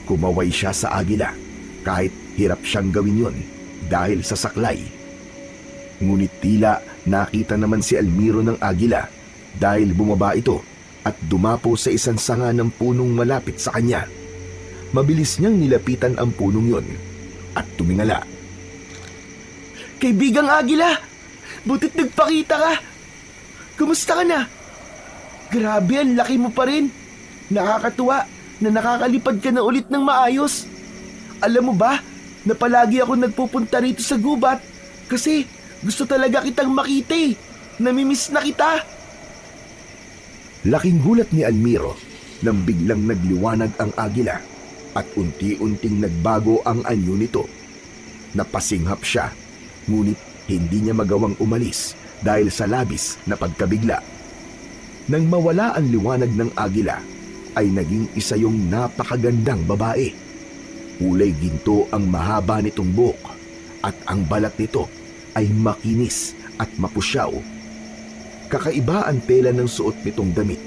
Kumaway siya sa agila kahit hirap siyang gawin yon dahil sa saklay. Ngunit tila nakita naman si Elmiro ng agila dahil bumaba ito at dumapo sa isang sanga ng punong malapit sa kanya. Mabilis niyang nilapitan ang punong yon at tumingala. Kaibigang agila, butit nagpakita ka. Kumusta ka na? Grabe, ang laki mo pa rin. Nakakatuwa na nakakalipad ka na ulit ng maayos. Alam mo ba na palagi ako nagpupunta rito sa gubat kasi gusto talaga kitang makita eh. Namimiss na kita. Laking gulat ni Elmiro nang biglang nagliwanag ang agila at unti-unting nagbago ang anyo nito. Napasinghap siya, ngunit hindi niya magawang umalis dahil sa labis na pagkabigla. Nang mawala ang liwanag ng agila, ay naging isa yung napakagandang babae. Kulay ginto ang mahaba nitong buhok at ang balat nito ay makinis at mapusyaw. Kakaiba ang tela ng suot nitong damit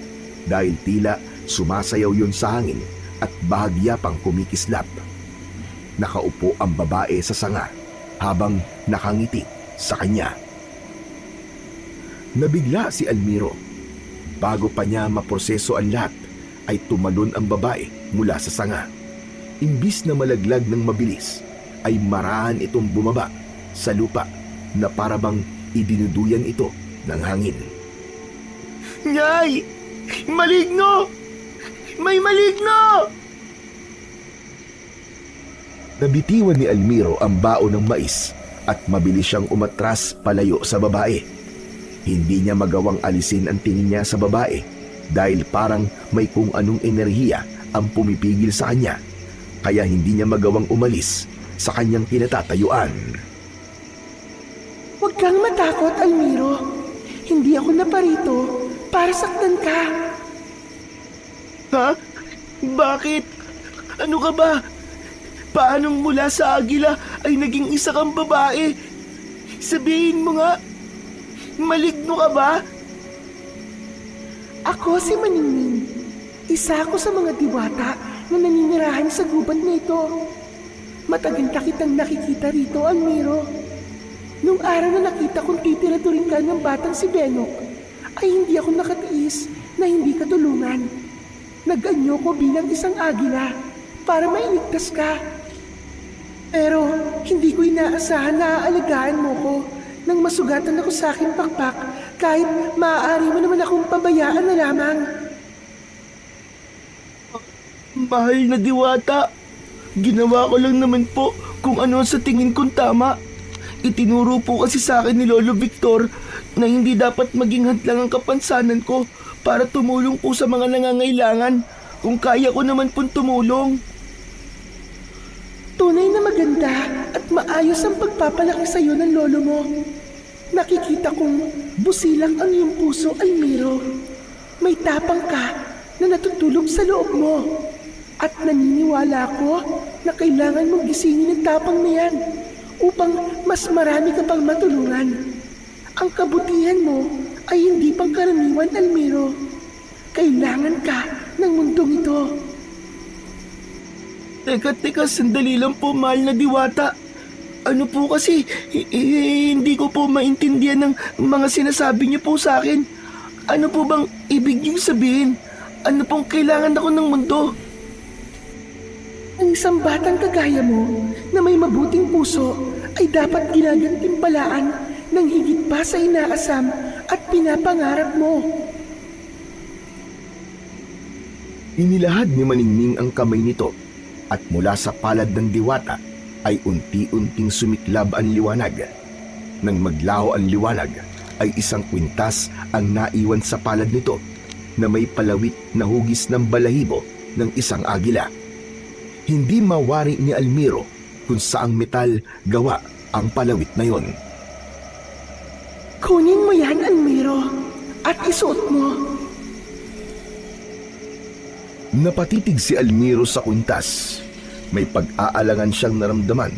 dahil tila sumasayaw yon sa hangin at bahagya pang kumikislap. Nakaupo ang babae sa sanga habang nakangiti sa kanya. Nabigla si Almiro. Bago pa niya maproseso ang lahat, ay tumalon ang babae mula sa sanga. Imbis na malaglag ng mabilis, ay marahan itong bumaba sa lupa na parabang idinuduyan ito ng hangin. Nyay! Maligno! May maligno! Nabitiwan ni Almiro ang bao ng mais at mabilis siyang umatras palayo sa babae. Hindi niya magawang alisin ang tingin niya sa babae dahil parang may kung anong enerhiya ang pumipigil sa kanya, kaya hindi niya magawang umalis sa kanyang kinatatayuan. Huwag kang matakot, Almiro. Hindi ako naparito para saktan ka. Ha? Bakit? Ano ka ba? Paanong mula sa agila ay naging isa kang babae? Sabihin mo nga, maligno ka ba? Ako si Maningning. Isa ako sa mga diwata na naninirahan sa gubat na ito. Matagal na kitang nakikita rito, Almiro. Nung araw na nakita kong titira-turing ka ng batang si Benok, ay hindi ako nakatiis na hindi ka tulungan. Nag-anyo ko bilang isang agila para mailigtas ka. Pero hindi ko inaasahan na aalagaan mo ko nang masugatan ako sa aking pakpak kahit maaari mo naman akong pabayaan na lamang. Mahal na diwata, ginawa ko lang naman po kung ano sa tingin kong tama. Itinuro po kasi sa akin ni Lolo Victor na hindi dapat maging hadlang ang kapansanan ko para tumulong po sa mga nangangailangan kung kaya ko naman pong tumulong. Tunay na maganda at maayos ang pagpapalaki sa iyo ng lolo mo. Nakikita kong busilang ang iyong puso, Almiro. May tapang ka na natutulog sa loob mo. At naniniwala ako na kailangan mong gisingin ang tapang na yan upang mas marami ka pang matulungan. Ang kabutihan mo ay hindi pangkaraniwan, Almiro. Kailangan ka ng mundong ito. Teka, sandali lang po, mahal na diwata. Ano po kasi, hindi ko po maintindihan ng mga sinasabi niyo po sa akin. Ano po bang ibig niyong sabihin? Ano pong kailangan ako ng mundo? Ang isang batang kagaya mo na may mabuting puso ay dapat ginagantimpalaan ng higit pa sa inaasam at pinapangarap mo. Inilahad ni Maningning ang kamay nito at mula sa palad ng diwata ay unti-unting sumiklab ang liwanag. Nang maglaho ang liwanag ay isang kwintas ang naiwan sa palad nito na may palawit na hugis ng balahibo ng isang agila. Hindi mawari ni Almiro kung saang metal gawa ang palawit na yon. Kunin mo yan, Almiro, at isuot mo. Napatitig si Almiro sa kwintas. May pag-aalangan siyang naramdaman,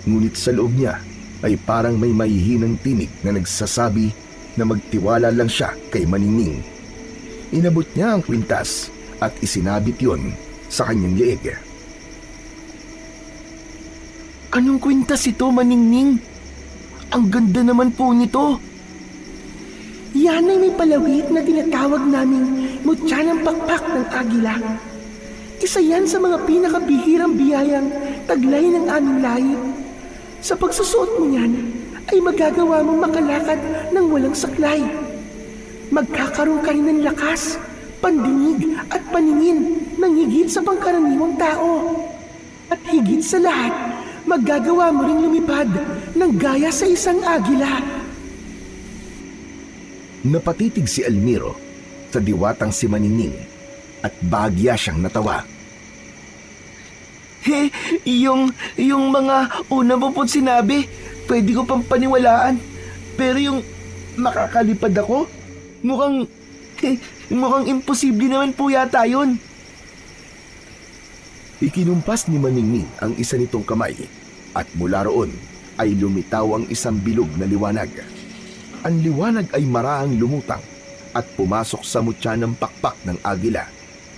ngunit sa loob niya ay parang may mahihinang tinig na nagsasabi na magtiwala lang siya kay Maningning. Inabot niya ang kwintas at isinabit yon sa kanyang leeg. Anong kwintas ito, Maningning? Ang ganda naman po nito. Yan ay may palawit na tinatawag naming mutya ng pakpak ng agila. Isa yan sa mga pinakabihirang biyayang taglay ng aming lahi. Sa pagsusuot mo yan, ay magagawa mong makalakad ng walang saklay. Magkakaroon ka rin ng lakas, pandinig at paningin ng higit sa pangkaraniwang tao. At higit sa lahat, magagawa mo rin lumipad ng gaya sa isang agila. Napatitig si Almiro sa diwatang si Maningning at bahagya siyang natawa. Yung mga una mo pong sinabi, pwede ko pang paniwalaan. Pero yung makakalipad ako, mukhang imposible naman po yata yun. Ikinumpas ni Maningning ang isa nitong kamay at mula roon ay lumitaw ang isang bilog na liwanag. Ang liwanag ay marahang lumutang at pumasok sa mutya ng pakpak ng agila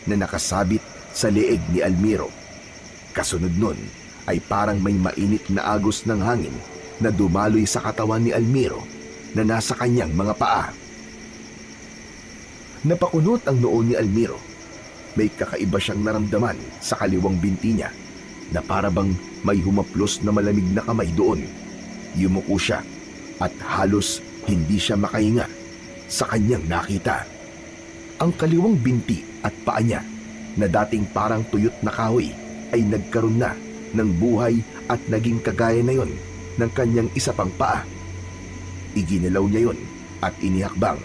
na nakasabit sa leeg ni Almiro. Kasunod nun ay parang may mainit na agos ng hangin na dumaloy sa katawan ni Almiro na nasa kanyang mga paa. Napakunot ang noo ni Almiro. May kakaiba siyang naramdaman sa kaliwang binti niya na para bang may humaplos na malamig na kamay doon. Yumuko siya at halos hindi siya makahinga sa kanyang nakita. Ang kaliwang binti at paa niya na dating parang tuyot na kahoy ay nagkaroon na ng buhay at naging kagaya na yon ng kanyang isa pang paa. Iginalaw niya yon at inihakbang.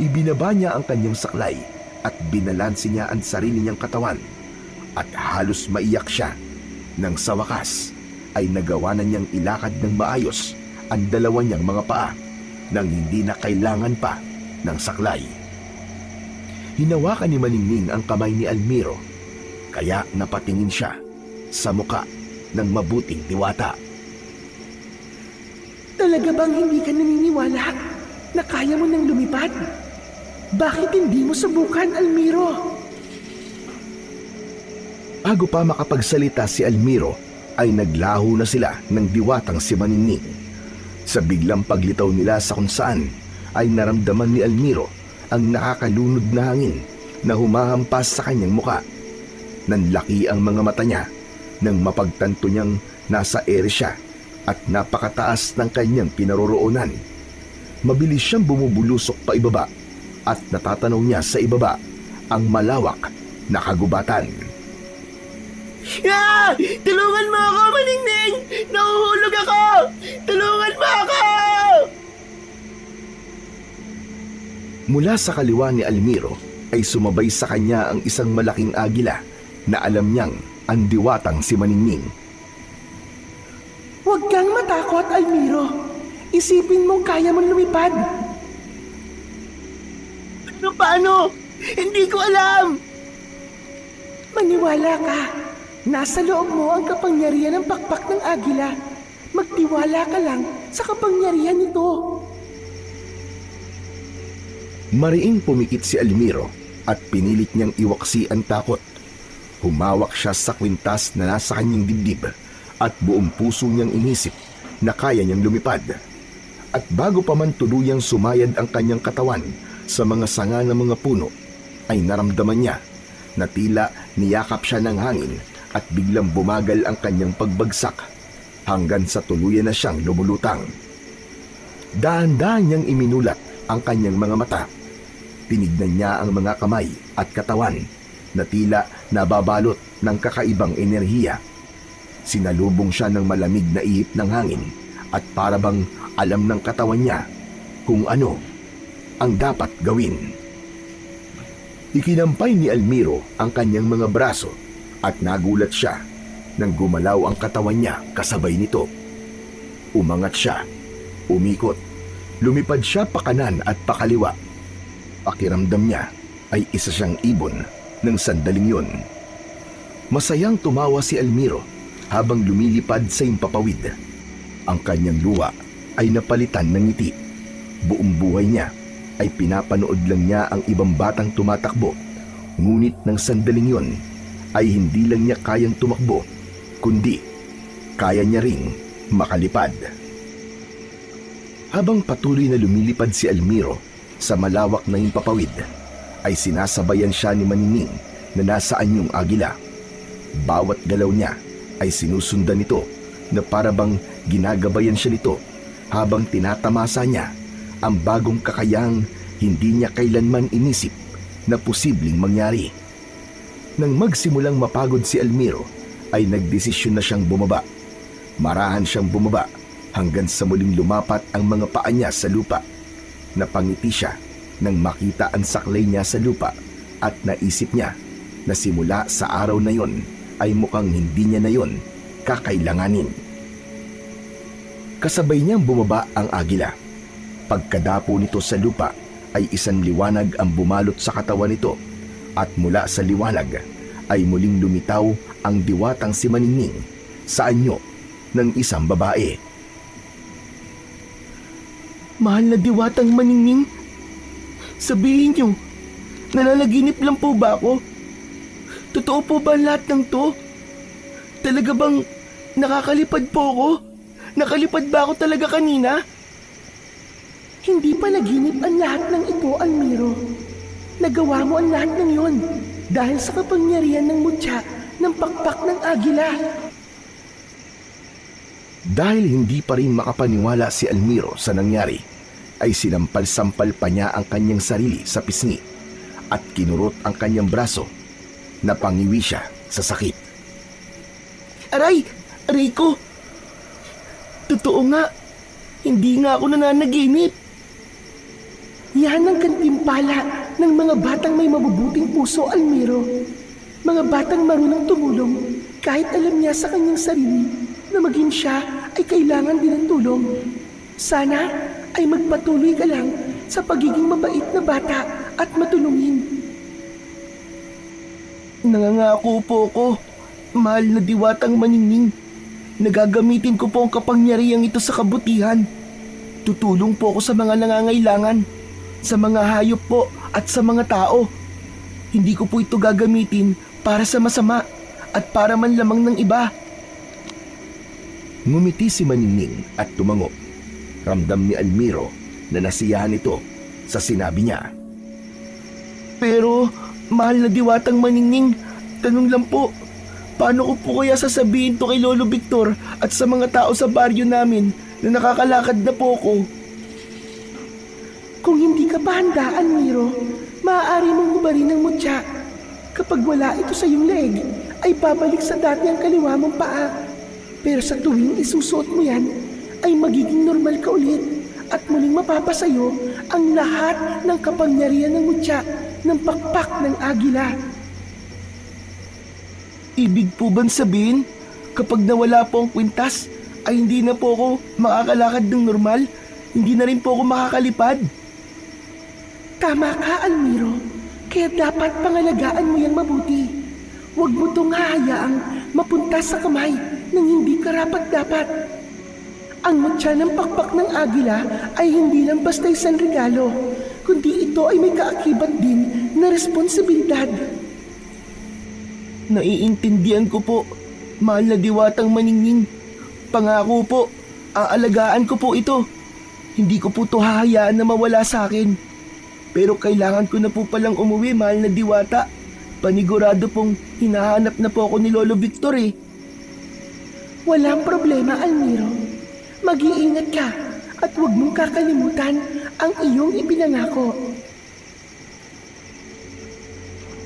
Ibinaba niya ang kanyang saklay at binalansi niya ang sarili niyang katawan at halos maiyak siya nang sa wakas ay nagawa na niyang ilakad ng maayos ang dalawa niyang mga paa nang hindi na kailangan pa ng saklay. Hinawakan ni Maningning ang kamay ni Almiro kaya napatingin siya sa muka ng mabuting diwata. Talaga bang hindi ka naniniwala na kaya mo nang lumipad? Bakit hindi mo subukan, Almiro? Bago pa makapagsalita si Almiro ay naglaho na sila ng diwatang si Maningning. Sa biglang paglitaw nila sa kung saan ay naramdaman ni Almiro ang nakakalunod na hangin na humahampas sa kanyang muka. Nanlaki ang mga mata niya nang mapagtanto niyang nasa ere siya at napakataas ng kanyang pinaroroonan. Mabilis siyang bumubulusok pa ibaba at natatanaw niya sa ibaba ang malawak na kagubatan. Ah! Tulungan mo ako, Maningning! Nahuhulog ako! Tulungan mo ako! Mula sa kaliwa ni Almiro ay sumabay sa kanya ang isang malaking agila na alam niyang ang diwatang si Maningning. Huwag kang matakot, Almiro. Isipin mong kaya mong lumipad. Paano? Hindi ko alam. Maniwala ka. Nasa loob mo ang kapangyarihan ng pakpak ng agila. Magtiwala ka lang sa kapangyarihan nito. Mariing pumikit si Almiro at pinilit niyang iwaksi ang takot. Humawak siya sa kwintas na nasa kanyang dibdib at buong puso niyang inisip na kaya niyang lumipad. At bago pa man tuluyang sumayad ang kanyang katawan sa mga sanga ng mga puno, ay naramdaman niya na tila niyakap siya ng hangin at biglang bumagal ang kanyang pagbagsak hanggang sa tuluyan na siyang lumulutang. Dahan-dahan niyang iminulat ang kanyang mga mata. Tinignan niya ang mga kamay at katawan na tila nababalot ng kakaibang enerhiya. Sinalubong siya ng malamig na ihip ng hangin at para bang alam ng katawan niya kung ano ang dapat gawin. Ikinampay ni Almiro ang kanyang mga braso at nagulat siya nang gumalaw ang katawan niya kasabay nito. Umangat siya, umikot, lumipad siya pakanan at pakaliwa. Pakiramdam niya ay isa siyang ibon ng sandaling yun. Masayang tumawa si Almiro habang lumilipad sa impapawid. Ang kanyang luha ay napalitan ng ngiti. Buong buhay niya ay pinapanood lang niya ang ibang batang tumatakbo. Ngunit ng sandaling yon ay hindi lang niya kayang tumakbo, kundi kaya niya ring makalipad. Habang patuloy na lumilipad si Almiro sa malawak na himpapawid, ay sinasabayan siya ni Maningning na nasa anyong agila. Bawat galaw niya ay sinusundan nito na para bang ginagabayan siya nito habang tinatamasa niya ang bagong kakayahang hindi niya kailanman inisip na posibleng mangyari. Nang magsimulang mapagod si Almiro, ay nagdesisyon na siyang bumaba. Marahan siyang bumaba hanggang sa muling lumapat ang mga paa niya sa lupa. Napangiti siya nang makita ang saklay niya sa lupa at naisip niya na simula sa araw na yon ay mukhang hindi niya na yon kakailanganin. Kasabay niyang bumaba ang agila. Pagkadapo nito sa lupa ay isang liwanag ang bumalot sa katawan nito at mula sa liwanag ay muling lumitaw ang diwatang si Maningning sa anyo ng isang babae. Mahal na diwatang Maningning, sabihin niyo, nananaginip lang po ba ako? Totoo po ba lahat ng to? Talaga bang nakakalipad po ako? Nakalipad ba ako talaga kanina? Hindi pa naginip ang lahat ng ito, Almiro. Nagawa mo ang lahat ng yon dahil sa kapangyarihan ng mutya ng pakpak ng agila. Dahil hindi pa rin makapaniwala si Almiro sa nangyari, ay sinampal-sampal pa niya ang kanyang sarili sa pisngi at kinurot ang kanyang braso. Napangiwi siya sa sakit. Aray! Aray ko! Totoo nga, hindi nga ako nananaginip. Yan ang gantimpala ng mga batang may mabubuting puso, Almiro. Mga batang marunong tumulong kahit alam niya sa kanyang sarili na maging siya ay kailangan din ng tulong. Sana ay magpatuloy ka lang sa pagiging mabait na bata at matulungin. Nangangako po ako, mahal na diwatang maningning. Nagagamitin ko po ang kapangyarihang ito sa kabutihan. Tutulong po ako sa mga nangangailangan, sa mga hayop po at sa mga tao. Hindi ko po ito gagamitin para sa masama at para man lamang ng iba. Ngumiti si Maningning at tumango. Ramdam ni Almiro na nasiyahan ito sa sinabi niya. Pero, mahal na diwatang maningning, tanong lang po, paano ko po kaya sasabihin to kay Lolo Victor at sa mga tao sa baryo namin na nakakalakad na po ko? Kung hindi ka pa handa, Almiro, maaari mong hubarin ng mutya. Kapag wala ito sa iyong leeg, ay babalik sa dati ang kaliwa mong paa. Pero sa tuwing isusuot mo yan, ay magiging normal ka ulit at muling mapapasayo ang lahat ng kapangyarihan ng mutya ng pakpak ng agila. Ibig po bang sabihin, kapag nawala po ang kwintas, ay hindi na po ako makakalakad ng normal? Hindi na rin po ako makakalipad? Tama ka, Almiro. Kaya dapat pangalagaan mo yang mabuti. Huwag mo itong hahayaang mapunta sa kamay ng hindi karapat-dapat. Ang mutya ng pakpak ng agila ay hindi lang basta isang regalo, kundi ito ay may kaakibat din na responsibilidad. Naiintindihan ko po, mahal na diwatang maningning. Pangako po, aalagaan ko po ito. Hindi ko po ito hahayaan na mawala sa akin. Pero kailangan ko na po palang umuwi, mahal na diwata. Panigurado pong hinahanap na po ako ni Lolo Victor eh. Walang problema, Almiro. Mag-iingat ka at huwag mong kakalimutan ang iyong ipinangako.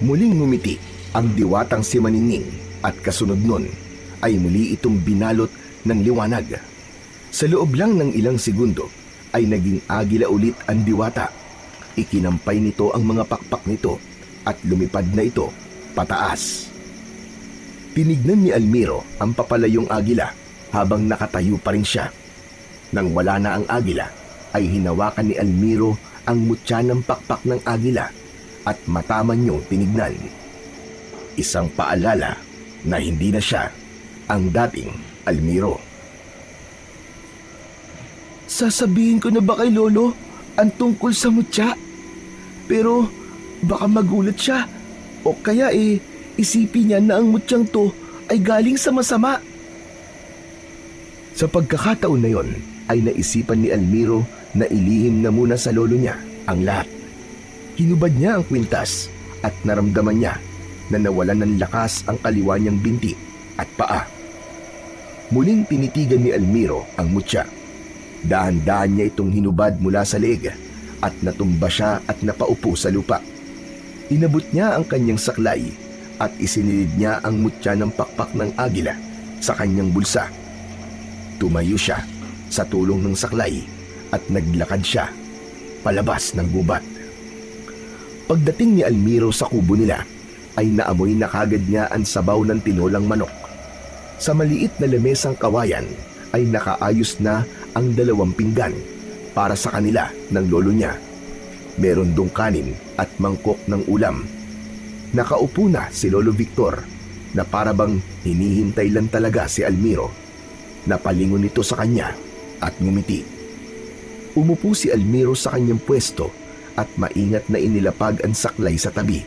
Muling ngumiti ang diwatang si Maningning at kasunod nun ay muli itong binalot ng liwanag. Sa loob lang ng ilang segundo ay naging agila ulit ang diwata. Ikinampay nito ang mga pakpak nito at lumipad na ito pataas. Tinignan ni Almiro ang papalayong agila habang nakatayo pa rin siya. Nang wala na ang agila, ay hinawakan ni Almiro ang mutya ng pakpak ng agila at mataman niyong tinignan. Isang paalala na hindi na siya ang dating Almiro. Sasabihin ko na ba kay Lolo ang tungkol sa mutya? Pero baka magulat siya o kaya isipin niya na ang mutyang to ay galing sa masama. Sa pagkakataon na yon ay naisipan ni Almiro na ilihim na muna sa lolo niya ang lahat. Hinubad niya ang kwintas at naramdaman niya na nawalan ng lakas ang kaliwa niyang binti at paa. Muling tinitigan ni Almiro ang mutya. Dahan-dahan niya itong hinubad mula sa leeg at natumba siya at napaupo sa lupa. Inabot niya ang kanyang saklay at isinilid niya ang mutya ng pakpak ng agila sa kanyang bulsa. Tumayo siya sa tulong ng saklay at naglakad siya palabas ng gubat. Pagdating ni Almiro sa kubo nila, ay naamoy na kagad niya ang sabaw ng tinolang manok. Sa maliit na lamesang kawayan ay nakaayos na ang 2 pinggan para sa kanila ng lolo niya. Meron dong kanin at mangkok ng ulam. Nakaupo na si Lolo Victor na parabang hinihintay lang talaga si Almiro. Napalingon nito sa kanya at ngumiti. Umupo si Almiro sa kanyang pwesto at maingat na inilapag ang saklay sa tabi.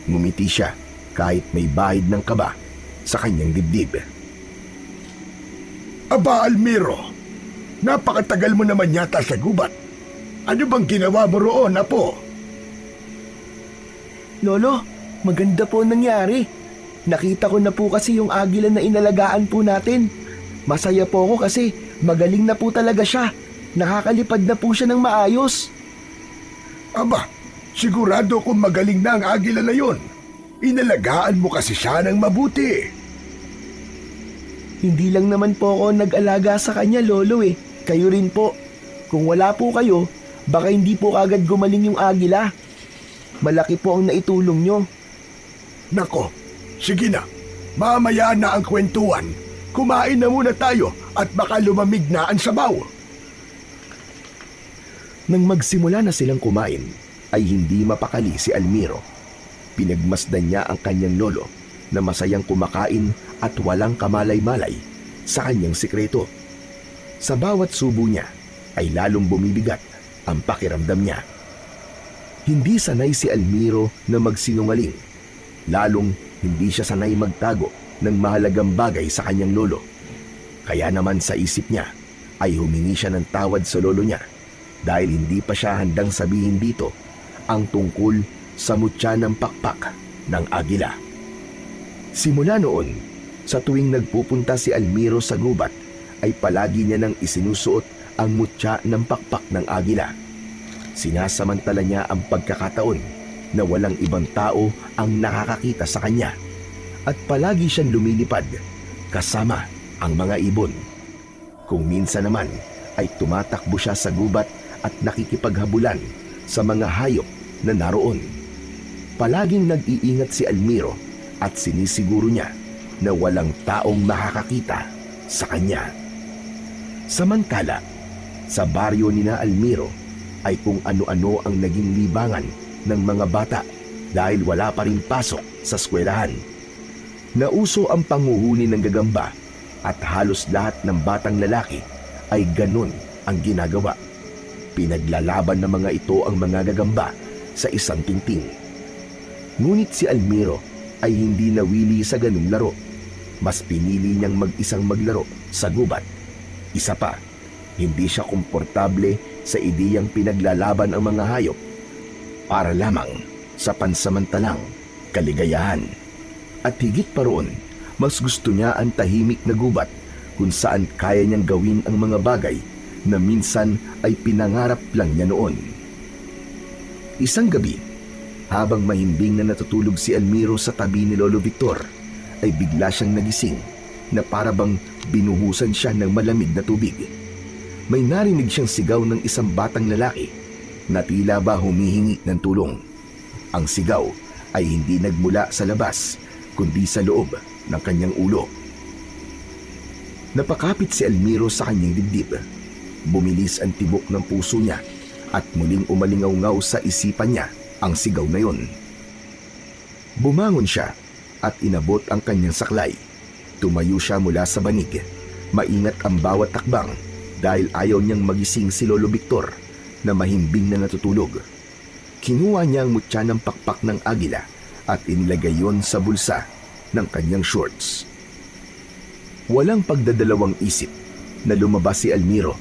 Ngumiti siya kahit may bahid ng kaba sa kanyang dibdib. Aba, Almiro, Napakatagal mo naman yata sa gubat. Ano bang ginawa mo roon, Apo? Lolo, maganda po nangyari. Nakita ko na po kasi yung agila na inalagaan po natin. Masaya po ako kasi magaling na po talaga siya. Nakakalipad na po siya ng maayos. Aba, sigurado kung magaling na ang agila na yon. Inalagaan mo kasi siya ng mabuti. Hindi lang naman po ako nag-alaga sa kanya, Lolo eh. Kayo rin po. Kung wala po kayo, baka hindi po agad gumaling yung agila. Malaki po ang naitulong nyo. Nako, sige na. Mamaya na ang kwentuhan. Kumain na muna tayo at baka lumamig na ang sabaw. Nang magsimula na silang kumain, ay hindi mapakali si Almiro. Pinagmasdan niya ang kanyang lolo na masayang kumakain at walang kamalay-malay sa kanyang sikreto. Sa bawat subo niya ay lalong bumibigat ang pakiramdam niya. Hindi sanay si Almiro na magsinungaling, lalong hindi siya sanay magtago ng mahalagang bagay sa kanyang lolo. Kaya naman sa isip niya ay humingi siya ng tawad sa lolo niya dahil hindi pa siya handang sabihin dito ang tungkol sa mutya ng pakpak ng agila. Simula noon, sa tuwing nagpupunta si Almiro sa gubat, ay palagi niya nang isinusuot ang mutya ng pakpak ng agila. Sinasamantala niya ang pagkakataon na walang ibang tao ang nakakakita sa kanya at palagi siyang lumilipad kasama ang mga ibon. Kung minsan naman ay tumatakbo siya sa gubat at nakikipaghabulan sa mga hayop na naroon. Palaging nag-iingat si Almiro at sinisiguro niya na walang taong makakakita sa kanya. Samantala, sa baryo ni na Almiro ay kung ano-ano ang naging libangan ng mga bata dahil wala pa rin pasok sa eskwelahan. Nauso ang panguhuli ng gagamba at halos lahat ng batang lalaki ay ganun ang ginagawa. Pinaglalaban ng mga ito ang mga gagamba sa isang tingting. Ngunit si Almiro ay hindi nawili sa ganung laro. Mas pinili niyang mag-isang maglaro sa gubat. Isa pa, hindi siya komportable sa ideyang pinaglalaban ang mga hayop para lamang sa pansamantalang kaligayahan. At higit pa roon, mas gusto niya ang tahimik na gubat kung saan kaya niyang gawin ang mga bagay na minsan ay pinangarap lang niya noon. Isang gabi, habang mahimbing na natutulog si Almiro sa tabi ni Lolo Victor, ay bigla siyang nagising na parabang binuhusan siya ng malamig na tubig. May narinig siyang sigaw ng isang batang lalaki na tila ba humihingi ng tulong. Ang sigaw ay hindi nagmula sa labas kundi sa loob ng kanyang ulo. Napakapit si Almiro sa kanyang dibdib. Bumilis ang tibok ng puso niya at muling umalingaw-ngaw sa isipan niya ang sigaw na yon. Bumangon siya at inabot ang kanyang saklay. Tumayo siya mula sa banig. Maingat ang bawat takbang dahil ayaw niyang magising si Lolo Victor na mahimbing na natutulog. Kinuha niya ang mutya ng pakpak ng agila at inilagay yon sa bulsa ng kanyang shorts. Walang pagdadalawang isip na lumabas si Almiro.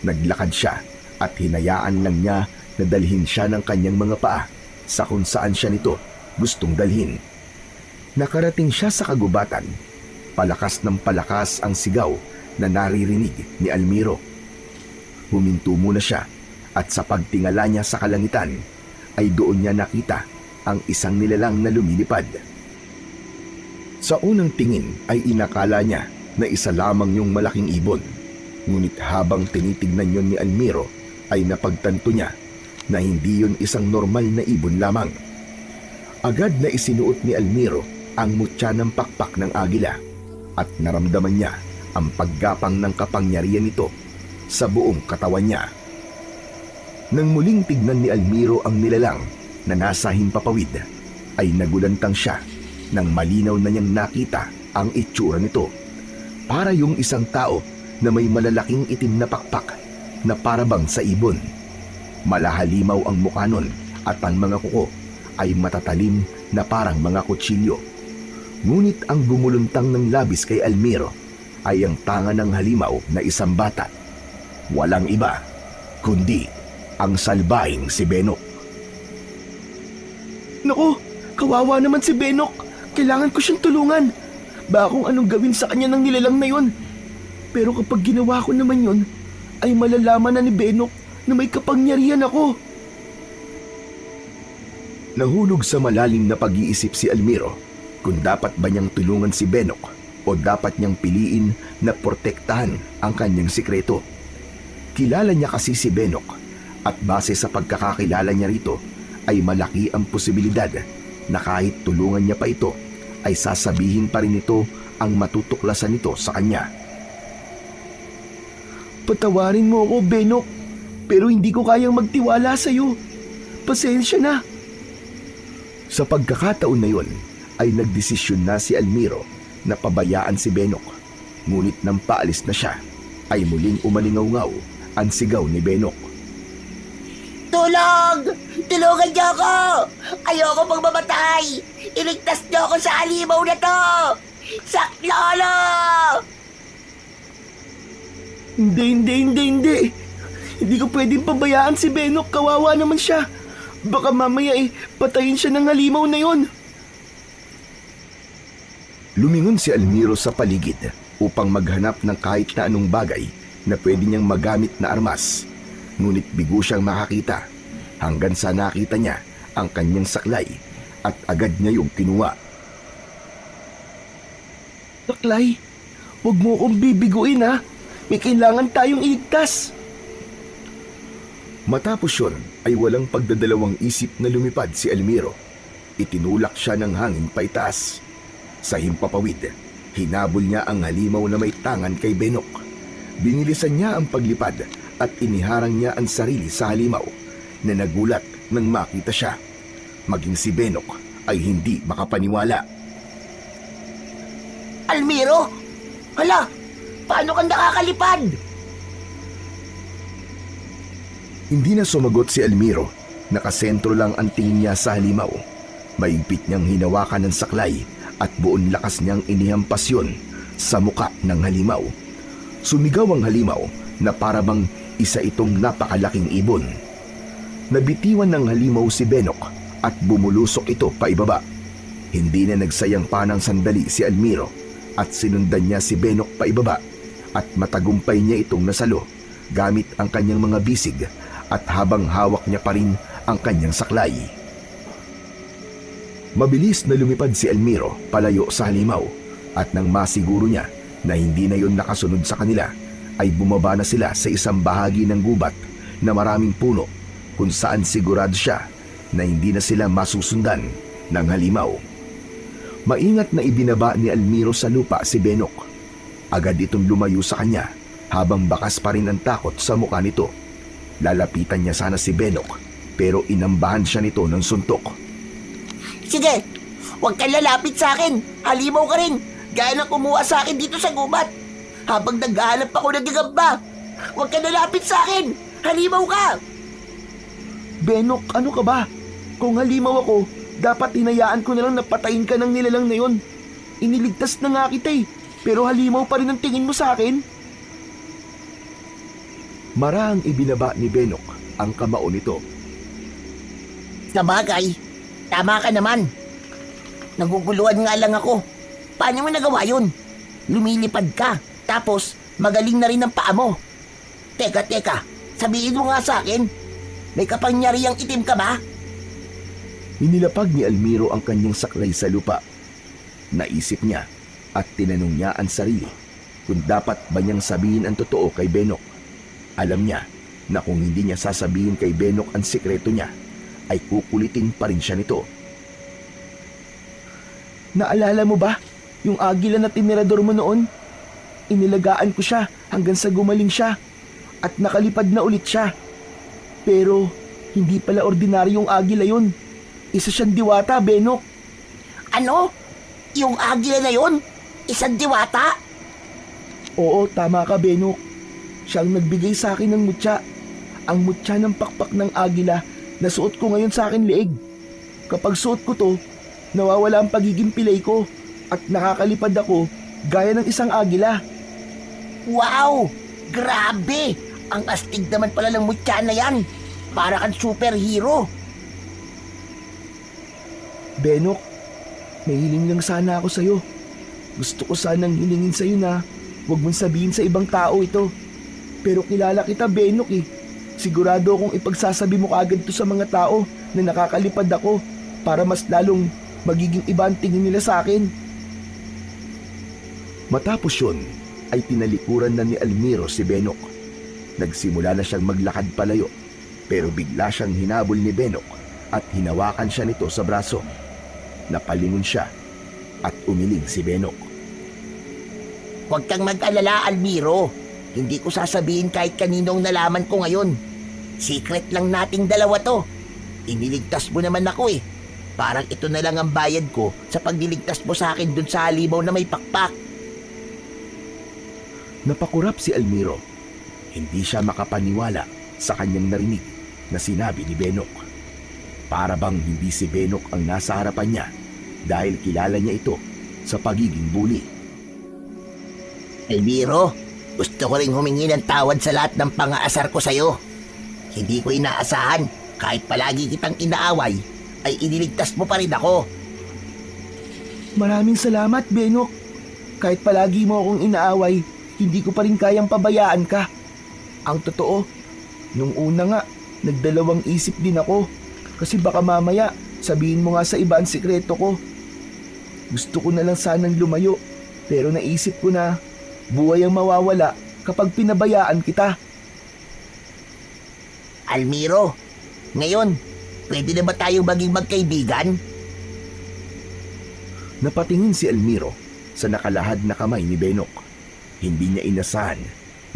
Naglakad siya at hinayaan lang niya na dalhin siya ng kanyang mga paa sa kung saan siya nito gustong dalhin. Nakarating siya sa kagubatan. Palakas ng palakas ang sigaw na naririnig ni Almiro. Huminto muna siya at sa pagtingala niya sa kalangitan ay doon niya nakita ang isang nilalang na lumilipad. Sa unang tingin ay inakala niya na isa lamang yung malaking ibon. Ngunit habang tinitignan yon ni Almiro ay napagtanto niya na hindi yon isang normal na ibon lamang. Agad na isinuot ni Almiro ang mutya ng pakpak ng agila at naramdaman niya ang paggapang ng kapangyarihan nito sa buong katawan niya. Nang muling tignan ni Almiro ang nilalang na nasa himpapawid, ay nagulantang siya nang malinaw na niyang nakita ang itsura nito. Para yung isang tao na may malalaking itim na pakpak na parabang sa ibon. Malahalimaw ang mukha nun at ang mga kuko ay matatalim na parang mga kutsilyo. Ngunit ang gumuluntang ng labis kay Almiro ay ang tanga ng halimaw na isang bata. Walang iba, kundi ang salbahing si Benok. Naku, kawawa naman si Benok. Kailangan ko siyang tulungan. Baka kung anong gawin sa kanya ng nilalang na yon. Pero kapag ginawa ko naman yon, ay malalaman na ni Benok na may kapangyarihan ako. Nahulog sa malalim na pag-iisip si Almiro kung dapat ba niyang tulungan si Benok o dapat niyang piliin na protektahan ang kanyang sikreto. Kilala niya kasi si Benok at base sa pagkakakilala niya rito ay malaki ang posibilidad na kahit tulungan niya pa ito ay sasabihin pa rin ito ang matutuklasan nito sa kanya. Patawarin mo ako, Benok, pero hindi ko kayang magtiwala sa'yo. Pasensya na. Sa pagkakataon na yon ay nagdesisyon na si Almiro na pabayaan si Benok. Ngunit nang paalis na siya ay muling umalingaw-ngaw ang sigaw ni Benok. Tulong! Tulungan niyo ako! Ayoko pang mamatay! Iligtas niyo ako sa halimaw na to! Saklolo! Hindi. Hindi ko pwedeng pabayaan si Benok. Kawawa naman siya. Baka mamaya patayin siya ng halimaw na yon. Lumingon si Almiro sa paligid upang maghanap ng kahit na anong bagay na pwede niyang magamit na armas. Ngunit bigo siyang makakita hanggang sa nakita niya ang kanyang saklay at agad niya yung kinuha. Saklay, huwag mo akong bibiguin ha. May kailangan tayong iligtas. Matapos yun ay walang pagdadalawang isip na lumipad si Almiro. Itinulak siya ng hangin paitaas. Sa himpapawid, hinabol niya ang halimaw na may tangan kay Benok. Binilisan niya ang paglipad at iniharang niya ang sarili sa halimaw na nagulat nang makita siya. Maging si Benok ay hindi makapaniwala. Almiro? Hala, paano kang nakakalipad? Hindi na sumagot si Almiro. Nakasentro lang ang tingin niya sa halimaw. Maigpit niyang hinawakan ng saklay at buong lakas niyang inihampas yun sa muka ng halimaw. Sumigaw ang halimaw na parabang isa itong napakalaking ibon. Nabitiwan ng halimaw si Benok at bumulusok ito paibaba. Hindi na nagsayang pa ng sandali si Almiro at sinundan niya si Benok paibaba at matagumpay niya itong nasalo gamit ang kanyang mga bisig at habang hawak niya pa rin ang kanyang saklay. Mabilis na lumipad si Almiro palayo sa halimaw at nang masiguro niya na hindi na yon nakasunod sa kanila ay bumaba na sila sa isang bahagi ng gubat na maraming puno kung saan sigurado siya na hindi na sila masusundan ng halimaw. Maingat na ibinaba ni Almiro sa lupa si Benok. Agad itong lumayo sa kanya habang bakas pa rin ang takot sa mukha nito. Lalapitan niya sana si Benok pero inambahan siya nito ng suntok. Sige, huwag kang lalapit sa akin. Halimaw ka rin. Gaya ng kumuha sa akin dito sa gubat. Habang naghahanap ako ng gagamba. Huwag kang lalapit sa akin. Halimaw ka. Benok, ano ka ba? Kung halimaw ako, dapat hinayaan ko na lang napatayin ka ng nilalang na yon. Iniligtas na nga kita pero halimaw pa rin ang tingin mo sa akin. Marahang ibinaba ni Benok ang kamao nito. Sa bagay, tama ka naman. Naguguluhan nga lang ako. Paano mo nagawa yun? Lumilipad ka, tapos magaling na rin ang paa mo. Teka, sabihin mo nga sa akin, may kapangyarihang itim ka ba? Inilapag ni Almiro ang kanyang saklay sa lupa. Naisip niya at tinanong niya ang sarili kung dapat ba niyang sabihin ang totoo kay Benok. Alam niya na kung hindi niya sasabihin kay Benok ang sikreto niya, ay kukulitin pa rin siya nito. Naalala mo ba yung agila na tinirador mo noon? Inilagaan ko siya hanggang sa gumaling siya at nakalipad na ulit siya. Pero hindi pala ordinaryong agila yun. Isa siyang diwata, Benok. Ano? Yung agila na yun? Isang diwata? Oo, tama ka, Benok. Siyang nagbigay sa akin ng mutya. Ang mutya ng pakpak ng agila na suot ko ngayon sa akin liig. Kapag suot ko to, nawawala ang pagiging pilay ko at nakakalipad ako gaya ng isang agila. Wow! Grabe! Ang astig naman pala ng mutya na yan. Para kang superhero. Benok, may hiling lang sana ako sa'yo. Gusto ko sanang hilingin sa'yo na huwag mong sabihin sa ibang tao ito. Pero kilala kita, Benok eh. Sigurado akong ipagsasabi mo kaagad to sa mga tao na nakakalipad ako para mas lalong magiging iba ang tingin nila sa akin. Matapos yun, ay tinalikuran na ni Almiro si Benok. Nagsimula na siyang maglakad palayo, pero bigla siyang hinabol ni Benok at hinawakan siya nito sa braso. Napalingon siya at umiling si Benok. Huwag kang mag-alala, Almiro. Hindi ko sasabihin kahit kaninong nalaman ko ngayon. Secret lang nating dalawa to. Iniligtas mo naman ako eh. Parang ito na lang ang bayad ko sa pagliligtas mo sa akin dun sa halimaw na may pakpak. Napakurap si Almiro. Hindi siya makapaniwala sa kanyang narinig na sinabi ni Benok. Para bang hindi si Benok ang nasa harapan niya dahil kilala niya ito sa pagiging bully. Almiro, gusto ko ring humingi ng tawad sa lahat ng pang-aasar ko sa'yo. Hindi ko inaasahan kahit palagi kitang inaaway ay iniligtas mo pa rin ako. Maraming salamat, Benok. Kahit palagi mo akong inaaway, hindi ko pa rin kayang pabayaan ka. Ang totoo, nung una nga, nagdalawang isip din ako. Kasi baka mamaya, sabihin mo nga sa iba ang sikreto ko. Gusto ko na lang sanang lumayo, pero naisip ko na buhay ang mawawala kapag pinabayaan kita. Almiro, ngayon, pwede na ba tayo maging magkaibigan? Napatingin si Almiro sa nakalahad na kamay ni Benok. Hindi niya inasahan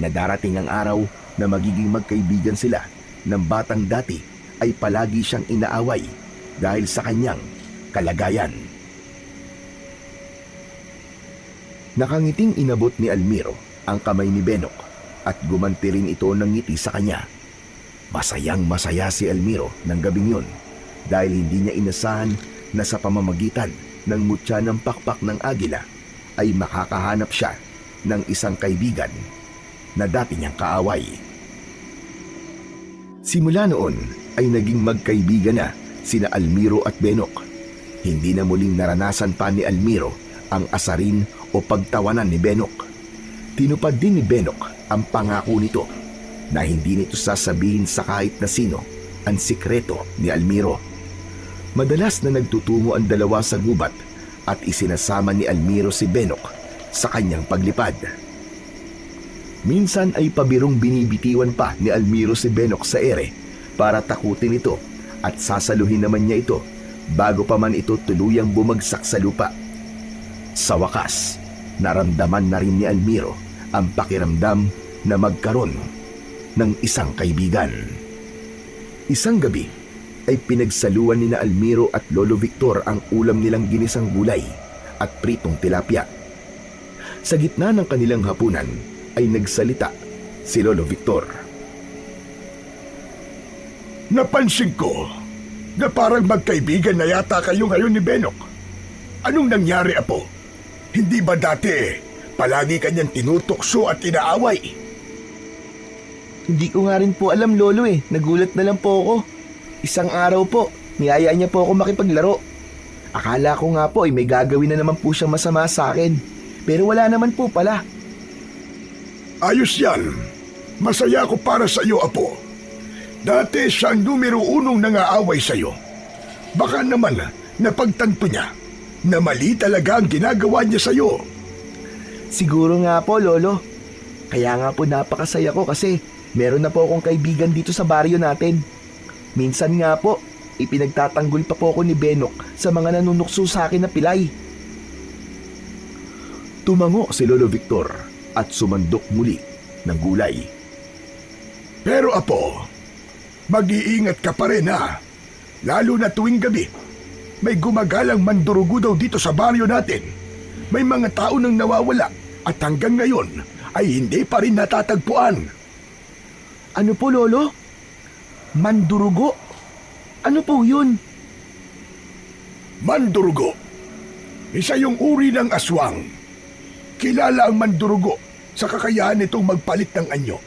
na darating ang araw na magiging magkaibigan sila ng batang dati ay palagi siyang inaaway dahil sa kanyang kalagayan. Nakangiting inabot ni Almiro ang kamay ni Benok at gumanti rin ito ng ngiti sa kanya. Masayang masaya si Almiro ng gabing yun dahil hindi niya inasahan na sa pamamagitan ng mutya ng pakpak ng agila ay makakahanap siya ng isang kaibigan na dati niyang kaaway. Simula noon ay naging magkaibigan na sina Almiro at Benok. Hindi na muling naranasan pa ni Almiro ang asarin o pagtawanan ni Benok. Tinupad din ni Benok ang pangako nito na hindi nito sasabihin sa kahit na sino ang sikreto ni Almiro. Madalas na nagtutungo ang dalawa sa gubat at isinasama ni Almiro si Benok sa kanyang paglipad. Minsan ay pabirong binibitiwan pa ni Almiro si Benok sa ere para takutin ito at sasaluhin naman niya ito bago pa man ito tuluyang bumagsak sa lupa. Sa wakas, naramdaman na rin ni Almiro ang pakiramdam na magkaroon ng isang kaibigan. Isang gabi ay pinagsaluan ni na Almiro at Lolo Victor ang ulam nilang ginisang gulay at pritong tilapia. Sa gitna ng kanilang hapunan ay nagsalita si Lolo Victor. Napansin ko na parang magkaibigan na yata kayo ngayon ni Benok. Anong nangyari, Apo? Hindi ba dati palagi kanyang tinutokso at inaaway? Hindi ko nga rin po alam, Lolo eh. Nagulat na lang po ako. Isang araw po, niyaya niya po ako makipaglaro. Akala ko nga po ay may gagawin na naman po siyang masama sa akin. Pero wala naman po pala. Ayos yan. Masaya ako para sa iyo, Apo. Dati siyang numero 1 nangaaway sa iyo. Baka naman napagtanto niya na mali talaga ang ginagawa niya sa iyo. Siguro nga po, Lolo. Kaya nga po napakasaya ko kasi meron na po akong kaibigan dito sa baryo natin. Minsan nga po, ipinagtatanggol pa po ako ni Benok sa mga nanunukso sa akin na pilay. Tumango si Lolo Victor at sumandok muli ng gulay. Pero Apo, mag-iingat ka pa rin ha. Lalo na tuwing gabi. May gumagalang mandurugo daw dito sa baryo natin. May mga tao nang nawawala at hanggang ngayon ay hindi pa rin natatagpuan. Ano po, Lolo? Mandurugo? Ano po yun? Mandurugo. Isa yung uri ng aswang. Kilala ang mandurugo sa kakayahan nitong magpalit ng anyo.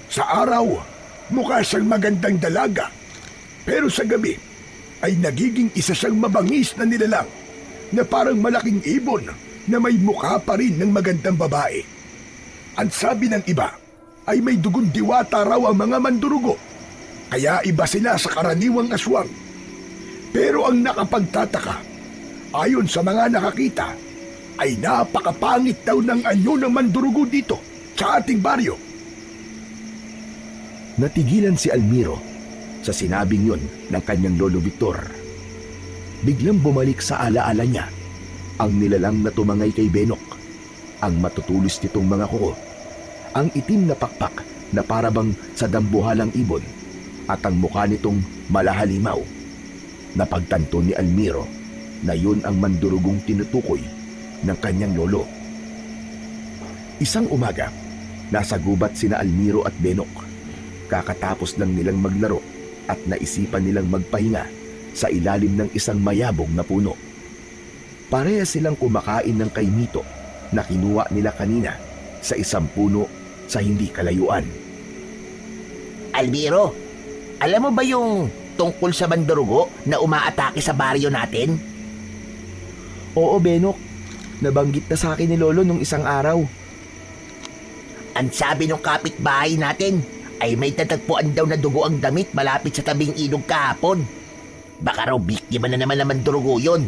Sa araw, mukha siyang magandang dalaga. Pero sa gabi, ay nagiging isa siyang mabangis na nilalang na parang malaking ibon na may mukha pa rin ng magandang babae. Ang sabi ng iba ay may dugon diwata raw ang mga mandurugo, kaya iba sila sa karaniwang aswang. Pero ang nakapagtataka, ayon sa mga nakakita, ay napakapangit daw ng anyo ng mandurugo dito sa ating baryo. Natigilan si Almiro sa sinabing yon ng kanyang lolo Victor. Biglang bumalik sa alaala niya ang nilalang na tumangay kay Benok, ang matutulis nitong mga kuko, ang itim na pakpak na parabang sa dambuhalang ibon, at ang mukha nitong malahalimaw. Napagtanto ni Almiro na yun ang mandurugong tinutukoy ng kanyang lolo. Isang umaga, nasa gubat sina Almiro at Benok. Kakatapos lang nilang maglaro at naisipan nilang magpahinga sa ilalim ng isang mayabong na puno. Parehas silang kumakain ng kaimito na kinuha nila kanina sa isang puno sa hindi kalayuan. Almiro, alam mo ba yung tungkol sa mandurugo na umaatake sa baryo natin? Oo, Benok. Nabanggit na sa akin ni Lolo nung isang araw. Ang sabi ng kapitbahay natin ay may tatagpuan daw na dugo ang damit malapit sa tabing ilog kahapon. Baka raw biktima na naman ng mandurugo yun.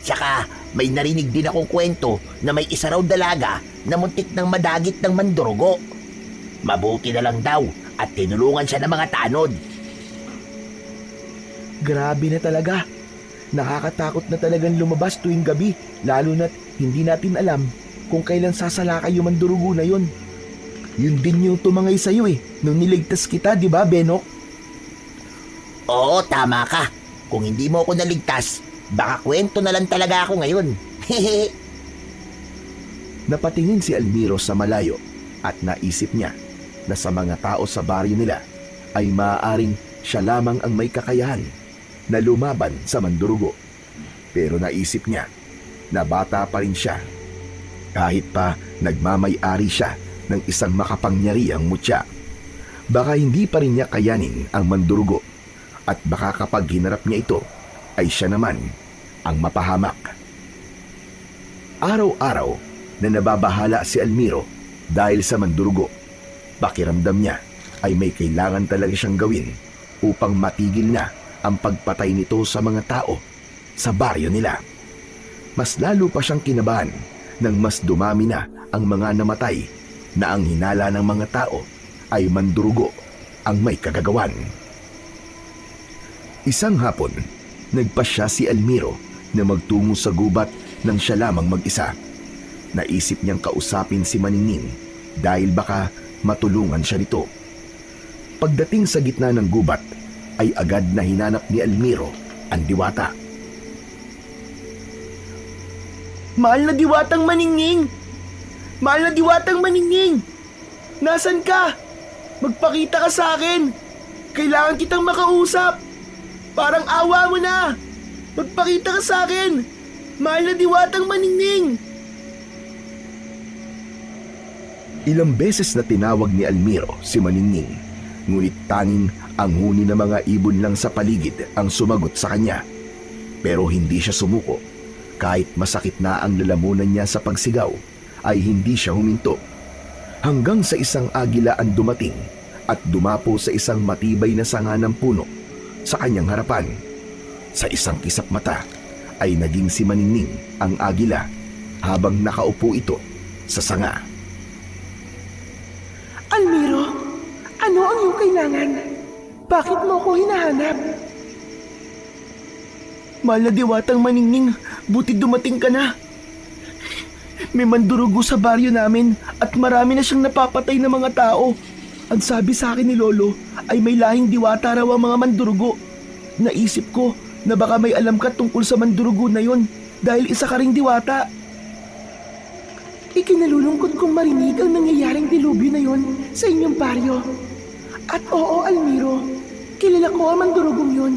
Saka may narinig din akong kwento na may isa raw dalaga na muntik ng madagit ng mandurugo. Mabuti na lang daw at tinulungan siya ng mga tanod. Grabe na talaga. Nakakatakot na talagang lumabas tuwing gabi, lalo na't hindi natin alam kung kailan sasalakay yung mandurugo na yun. Yun din yung tumangay sa'yo nung niligtas kita, di ba, Benok? Oo, tama ka. Kung hindi mo ako naligtas, baka kwento na lang talaga ako ngayon. Hehe. Napatingin si Almiro sa malayo at naisip niya na sa mga tao sa baryo nila ay maaaring siya lamang ang may kakayahan na lumaban sa mandurugo. Pero naisip niya na bata pa rin siya. Kahit pa nagmamay-ari siya ng isang makapangyarihang mutya, baka hindi pa rin niya kayanin ang mandurugo at baka kapag hinarap niya ito ay siya naman ang mapahamak. Araw-araw na nababahala si Almiro dahil sa mandurugo, pakiramdam niya ay may kailangan talaga siyang gawin upang matigil na ang pagpatay nito sa mga tao sa baryo nila. Mas lalo pa siyang kinabahan nang mas dumami na ang mga namatay na ang hinala ng mga tao ay mandurugo ang may kagagawan. Isang hapon, nagpasya si Almiro na magtungo sa gubat nang siya lamang mag-isa. Naisip niyang kausapin si Maningning dahil baka matulungan siya nito. Pagdating sa gitna ng gubat, ay agad na hinanap ni Almiro ang diwata. Mahal na diwatang Maningning! Mahal na diwatang Maningning! Nasaan ka? Magpakita ka sa akin! Kailangan kitang makausap! Parang awa mo na! Magpakita ka sa akin! Mahal na diwatang Maningning! Ilang beses na tinawag ni Almiro si Maningning, ngunit tanging ang huni ng mga ibon lang sa paligid ang sumagot sa kanya. Pero hindi siya sumuko. Kahit masakit na ang lalamunan niya sa pagsigaw, ay hindi siya huminto. Hanggang sa isang agila ang dumating at dumapo sa isang matibay na sanga ng puno sa kanyang harapan. Sa isang kisap mata ay naging si Maningning ang agila habang nakaupo ito sa sanga. Almiro, ano ang iyong kailangan? Bakit mo ako hinahanap? Mahal na diwatang Maningning, buti dumating ka na. May mandurugo sa baryo namin at marami na siyang napapatay na mga tao. Ang sabi sa akin ni Lolo ay may lahing diwata raw ang mga mandurugo. Naisip ko na baka may alam ka tungkol sa mandurugo na yon dahil isa ka ring diwata. Ikinalulungkot kong marinig ang nangyayaring dilubyo na yon sa inyong baryo. At oo, Almiro, kilala ko ang mandurugong yon.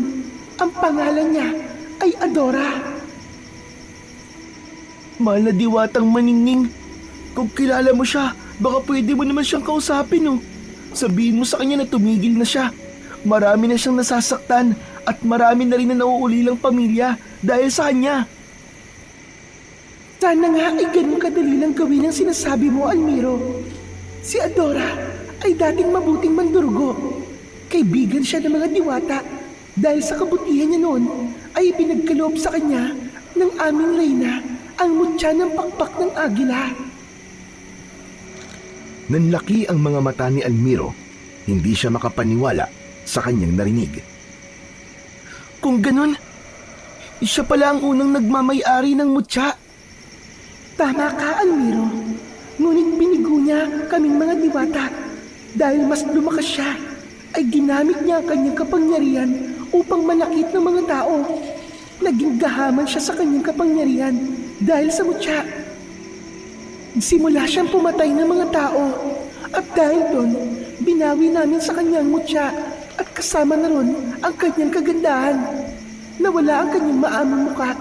Ang pangalan niya ay Adora. Mahal na diwatang Maningning, kung kilala mo siya, baka pwede mo naman siyang kausapin, oh. Sabihin mo sa kanya na tumigil na siya. Marami na siyang nasasaktan at marami na rin na nauulilang pamilya dahil sa kanya. Sana nga ay ganun kadali lang gawin ang sinasabi mo, Almiro. Si Adora ay dating mabuting mandurugo. Kaibigan siya ng mga diwata. Dahil sa kabutihan niya noon ay pinagkaloob sa kanya ng aming reyna ang mutya ng pakpak ng agila. Nanlaki ang mga mata ni Almiro. Hindi siya makapaniwala sa kanyang narinig. Kung ganun, siya pala ang unang nagmamay-ari ng mutya. Tama ka, Almiro. Ngunit binigo niya kaming mga diwata. Dahil mas lumakas siya, ay ginamit niya ang kanyang kapangyarihan upang manakit ng mga tao. Naging gahaman siya sa kanyang kapangyarihan dahil sa mutya. Simula siyang pumatay ng mga tao at dahil doon, binawi namin sa kanyang mutya at kasama na ron ang kanyang kagandahan. Nawala ang kanyang maamang muka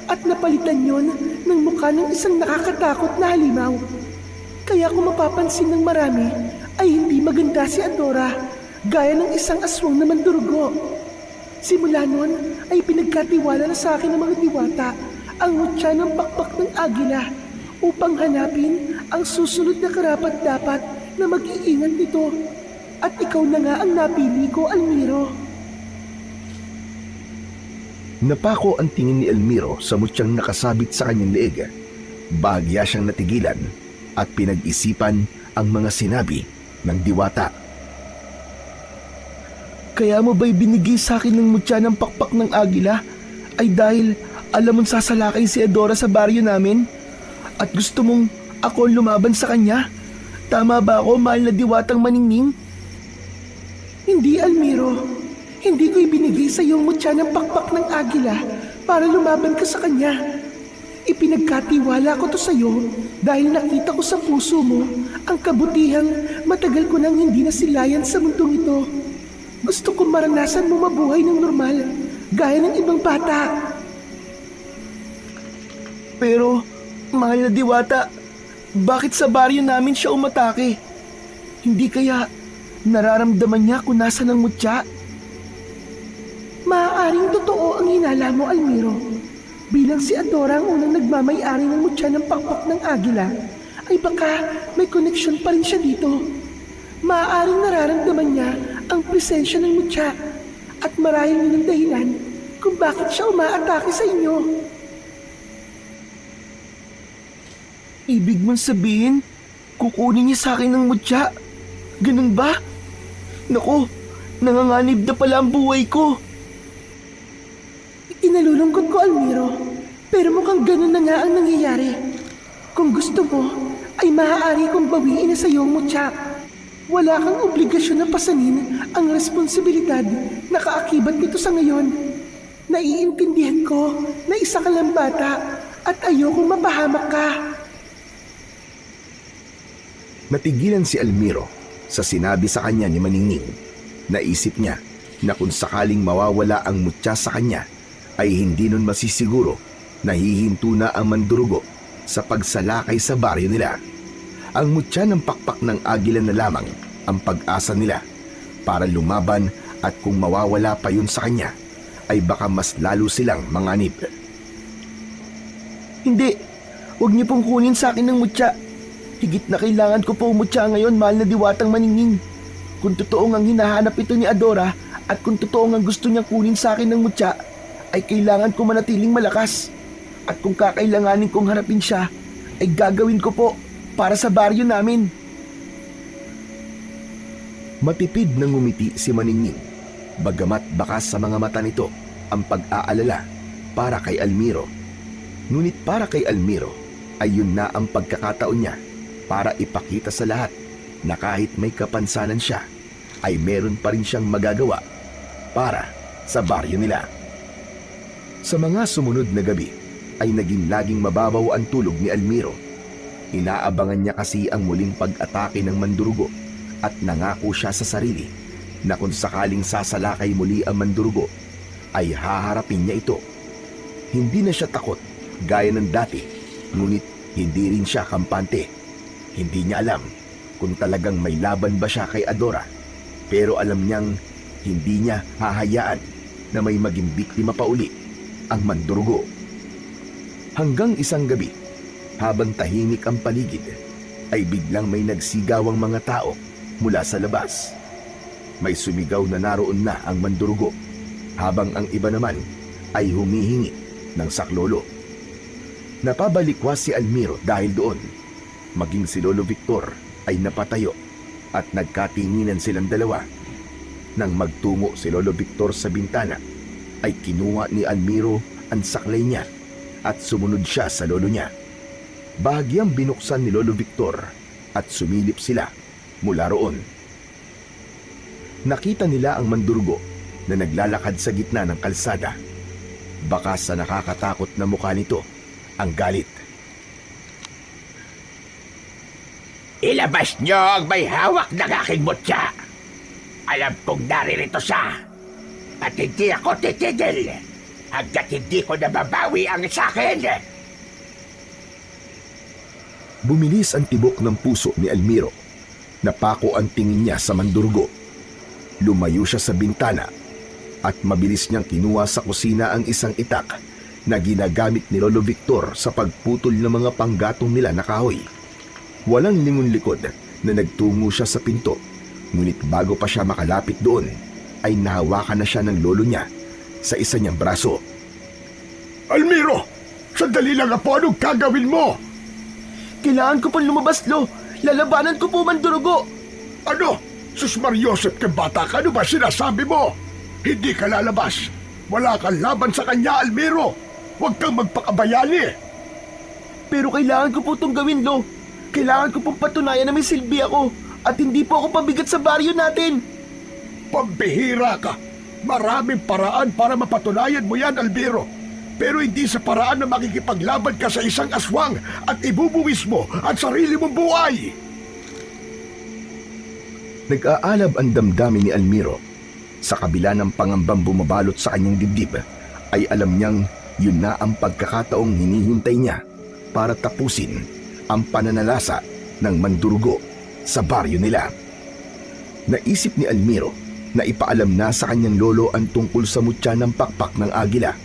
at napalitan yon ng mukha ng isang nakakatakot na halimaw. Kaya kung mapapansin ng marami ay hindi maganda si Adora gaya ng isang aswang na mandurugo. Simula noon ay pinagkatiwala na sa akin ng mga diwata ang mutya ng pakpak ng agila upang hanapin ang susunod na karapat-dapat na mag-iingat nito. At ikaw na nga ang napili ko, Almiro. Napako ang tingin ni Almiro sa mutyang nakasabit sa kanyang leeg. Bahagya siyang natigilan at pinag-isipan ang mga sinabi ng diwata. Kaya mo ba'y binigay sa akin ng mutya ng pakpak ng agila ay dahil alam mong sasalakay si Adora sa baryo namin? At gusto mong ako ang lumaban sa kanya? Tama ba ako, mahal na diwatang maningning? Hindi, Almiro. Hindi ko ibinigay sa iyong mutya ng pakpak ng agila para lumaban ka sa kanya. Ipinagkatiwala ko to sa iyo dahil nakita ko sa puso mo ang kabutihang matagal ko nang hindi nasilayan sa mundong ito. Gusto kong maranasan mo mabuhay ng normal, gaya ng ibang bata. Pero, mahal na diwata, bakit sa baryo namin siya umatake? Hindi kaya nararamdaman niya kung nasa ng mutya? Maaaring totoo ang hinala mo, Almiro. Bilang si Adora ang unang nagmamay-ari ng mutya ng pakpak ng agila, ay baka may koneksyon pa rin siya dito. Maaaring nararamdaman niya ang presensya ng mutya at marahil yun ang dahilan kung bakit siya umaatake sa inyo. Ibig mong sabihin, kukunin niya sa akin ng mutya? Ganun ba? Naku, nanganganib na pala ang buhay ko. Inalulungkot ko, Almiro, pero mukhang ganun na nga ang nangyayari. Kung gusto mo, ay maaari kong bawiin na sa iyong mutya. Wala kang obligasyon na pasanin ang responsibilidad na kaakibat nito sa ngayon. Naiintindihan ko na isa ka lang bata at ayokong mapahamak ka. Natigilan si Almiro sa sinabi sa kanya ni Maningning. Naisip niya na kung sakaling mawawala ang mutya sa kanya, ay hindi nun masisiguro na hihinto na ang mandurugo sa pagsalakay sa baryo nila. Ang mutya ng pakpak ng agila na lamang ang pag-asa nila para lumaban at kung mawawala pa yun sa kanya, ay baka mas lalo silang manganib. Hindi, huwag niyo pong kunin sa akin ng mutya. Higit na kailangan ko po mutya ngayon, mahal na diwatang maningning. Kung totoo ngang hinahanap ito ni Adora at kung totoo ngang gusto niyang kunin sa akin ng mutya, ay kailangan ko manatiling malakas. At kung kakailanganin kong harapin siya, ay gagawin ko po para sa baryo namin. Matipid na ngumiti si Maningning, bagamat bakas sa mga mata nito ang pag-aalala para kay Almiro. Ngunit para kay Almiro ay yun na ang pagkakataon niya para ipakita sa lahat na kahit may kapansanan siya, ay meron pa rin siyang magagawa para sa baryo nila. Sa mga sumunod na gabi ay naging laging mababaw ang tulog ni Almiro. Inaabangan niya kasi ang muling pag-atake ng mandurugo at nangako siya sa sarili na kung sakaling sasalakay muli ang mandurugo ay haharapin niya ito. Hindi na siya takot gaya ng dati, ngunit hindi rin siya kampante. Hindi niya alam kung talagang may laban ba siya kay Adora. Pero alam niyang hindi niya hahayaan na may maging biktima pa uli ang mandurugo. Hanggang isang gabi, habang tahimik ang paligid, ay biglang may nagsigawang mga tao mula sa labas. May sumigaw na naroon na ang mandurugo, habang ang iba naman ay humihingi ng saklolo. Napabalikwas si Almiro dahil doon. Maging si Lolo Victor ay napatayo at nagkatinginan silang dalawa. Nang magtungo si Lolo Victor sa bintana, ay kinuha ni Almiro ang saklay niya at sumunod siya sa lolo niya. Bahagyang binuksan ni Lolo Victor at sumilip sila mula roon. Nakita nila ang mandurugo na naglalakad sa gitna ng kalsada. Baka sa nakakatakot na mukha nito ang galit. Ilabas niyo ang may hawak ng aking mutya. Alam kong naririto siya. At hindi ako titigil hanggat hindi ko nababawi ang sakin. Bumilis ang tibok ng puso ni Almiro. Napako ang tingin niya sa mandurugo. Lumayo siya sa bintana at mabilis niyang kinuha sa kusina ang isang itak na ginagamit ni Lolo Victor sa pagputol ng mga panggatong nila na kahoy. Walang lingon-likod na nagtungo siya sa pinto, ngunit bago pa siya makalapit doon, ay nahawakan na siya ng lolo niya sa isa niyang braso. Almiro! Sandali lang po, anong gagawin mo? Kailangan ko pang lumabas, Lo. Lalabanan ko po mandurugo. Ano? Sus Mariosep ka bata ka, ano ba sinasabi mo? Hindi ka lalabas. Wala kang laban sa kanya, Almiro. Huwag kang magpakabayani. Pero kailangan ko po itong gawin, Lo. Kailangan ko pong patunayan na may silbi ako at hindi po ako pabigat sa baryo natin. Pambihira ka. Maraming paraan para mapatunayan mo yan, Almiro. Pero hindi sa paraan na makikipaglaban ka sa isang aswang at ibubuwis mo ang sarili mong buhay. Nag-aalab ang damdamin ni Almiro. Sa kabila ng pangambang bumabalot sa kanyang dibdib, ay alam niyang yun na ang pagkakataong hinihintay niya para tapusin ang pananalasa ng mandurugo sa baryo nila. Naisip ni Almiro na ipaalam na sa kanyang lolo ang tungkol sa mutya ng pakpak ng agila.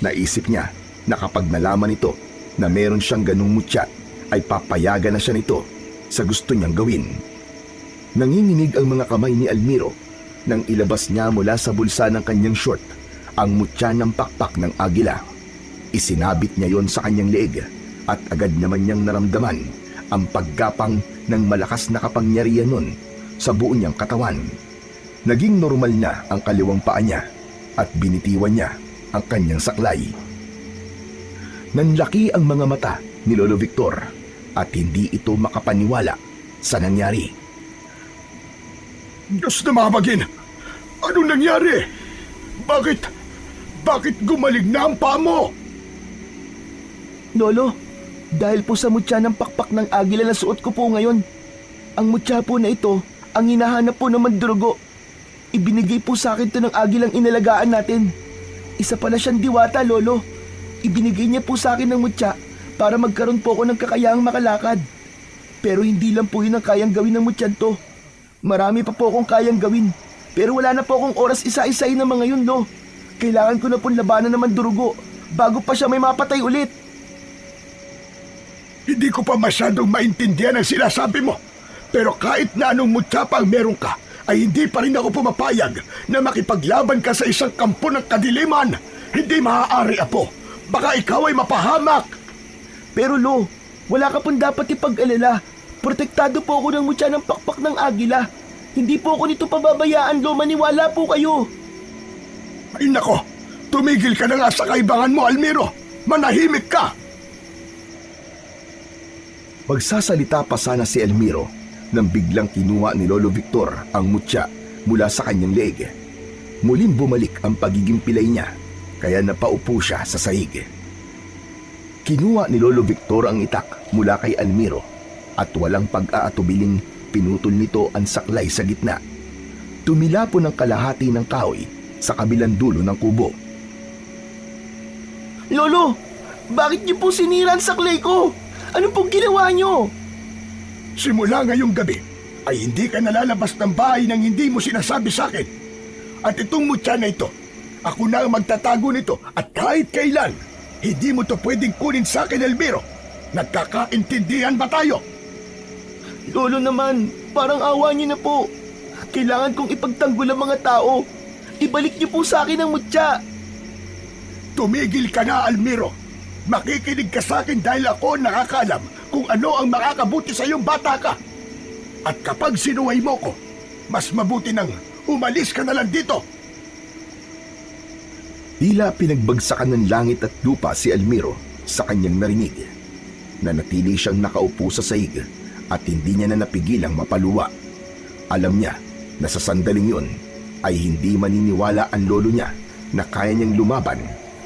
Naisip niya na kapag nalaman nito na meron siyang ganung mutya, ay papayagan na siya nito sa gusto niyang gawin. Nanginginig ang mga kamay ni Almiro nang ilabas niya mula sa bulsa ng kanyang short ang mutya ng pakpak ng agila. Isinabit niya yon sa kanyang leeg at agad naman niyang naramdaman ang paggapang ng malakas na kapangyarihan nun sa buo niyang katawan. Naging normal na ang kaliwang paa niya at binitiwan niya ang kanyang saklay. Nanlaki ang mga mata ni Lolo Victor at hindi ito makapaniwala sa nangyari. Diyos na mamagin! Anong nangyari? Bakit gumaling na ang paa mo? Lolo, dahil po sa mutya ng pakpak ng agila na suot ko po ngayon, ang mutya po na ito ang hinahanap po ng mandurugo. Ibinigay po sa akin ito ng agilang inalagaan natin. Isa pala siyang diwata, Lolo. Ibinigay niya po sa akin ng mutya para magkaroon po ako ng kakayahang makalakad. Pero hindi lang po yun ang kayang gawin ng mutyan to. Marami pa po akong kayang gawin. Pero wala na po akong oras isa-isahin ng mga yun, Lo. Kailangan ko na pong labanan ng mandurugo bago pa siya may mapatay ulit. Hindi ko pa masyadong maintindihan ang sinasabi mo. Pero kahit na anong mutya pa ang meron ka, ay hindi pa rin ako pumapayag na makipaglaban ka sa isang kampo ng kadiliman. Hindi maaari, Apo. Baka ikaw ay mapahamak. Pero Lo, wala ka pong dapat ipag-alala. Protektado po ako ng mutya ng pakpak ng agila. Hindi po ako nito pababayaan, Lo. Maniwala po kayo. Ay nako, tumigil ka na nga sa kaibangan mo, Almiro. Manahimik ka. Magsasalita pa sana si Almiro nang biglang kinuha ni Lolo Victor ang mutya mula sa kanyang leeg. Muling bumalik ang pagiging pilay niya, kaya napaupo siya sa sahig. Kinuha ni Lolo Victor ang itak mula kay Almiro at walang pag-aatubiling pinutol nito ang saklay sa gitna. Tumilapo ng kalahati ng kahoy sa kabilang dulo ng kubo. Lolo, bakit niyo po sinira ang saklay ko? Ano pong ginawa niyo? Simula ngayong gabi, ay hindi ka nalalabas ng bahay nang hindi mo sinasabi sa akin. At itong mutya na ito, ako na ang magtatago nito at kahit kailan, hindi mo to pwedeng kunin sa akin, Elmiro. Nagkakaintindihan ba tayo? Lolo naman, parang awa niyo na po. Kailangan kong ipagtanggol ang mga tao. Ibalik niyo po sa akin ang mutya. Tumigil ka na, Almiro. Makikinig ka sa akin dahil ako nakakaalam kung ano ang makakabuti sa iyong bata ka. At kapag sinuway mo ko, mas mabuti nang umalis ka na lang dito. Tila pinagbagsakan ng langit at lupa si Almiro sa kanyang narinig. Nanatili siyang nakaupo sa sahig at hindi niya na napigilang mapaluwa. Alam niya na sa sandaling yun ay hindi maniniwala ang lolo niya na kaya niyang lumaban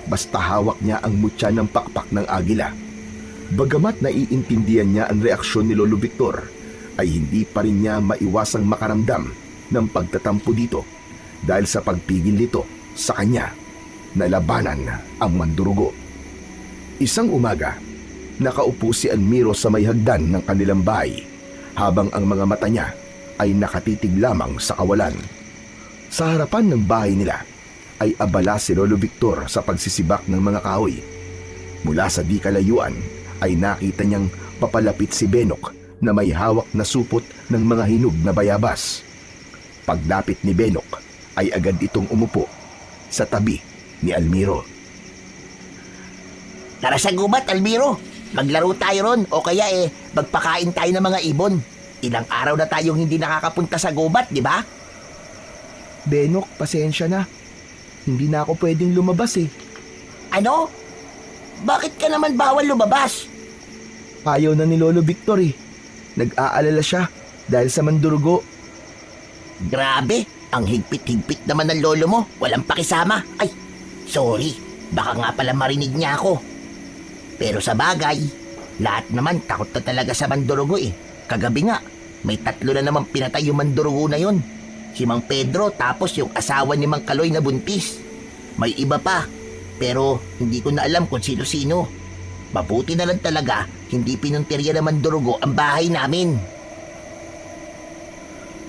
basta hawak niya ang mutya ng pakpak ng agila. Bagamat naiintindihan niya ang reaksyon ni Lolo Victor, ay hindi pa rin niya maiwasang makaramdam ng pagtatampo dito dahil sa pagpigil nito sa kanya na labanan ang mandurugo. Isang umaga, nakaupo si Almiro sa may hagdan ng kanilang bahay habang ang mga mata niya ay nakatitig lamang sa kawalan. Sa harapan ng bahay nila ay abala si Lolo Victor sa pagsisibak ng mga kahoy. Mula sa di kalayuan ay nakita niyang papalapit si Benok na may hawak na supot ng mga hinog na bayabas. Paglapit ni Benok ay agad itong umupo sa tabi ni Almiro. Tara sa gubat, Almiro. Maglaro tayo ron o kaya magpakain tayo ng mga ibon. Ilang araw na tayong hindi nakakapunta sa gubat, di ba? Benok, pasensya na. Hindi na ako pwedeng lumabas eh. Ano? Bakit ka naman bawal lumabas? Ayaw na ni Lolo Victor eh. Nag-aalala siya dahil sa mandurugo. Grabe, ang higpit-higpit naman ng lolo mo. Walang pakisama. Ay, sorry. Baka nga pala marinig niya ako. Pero sa bagay, lahat naman takot na talaga sa mandurugo eh. Kagabi nga, may 3 na naman pinatay yung mandurugo na yun. Si Mang Pedro tapos yung asawa ni Mang Kaloy na buntis. May iba pa, pero hindi ko na alam kung sino-sino. Mabuti na lang talaga, hindi pinuntirya na mandurugo ang bahay namin.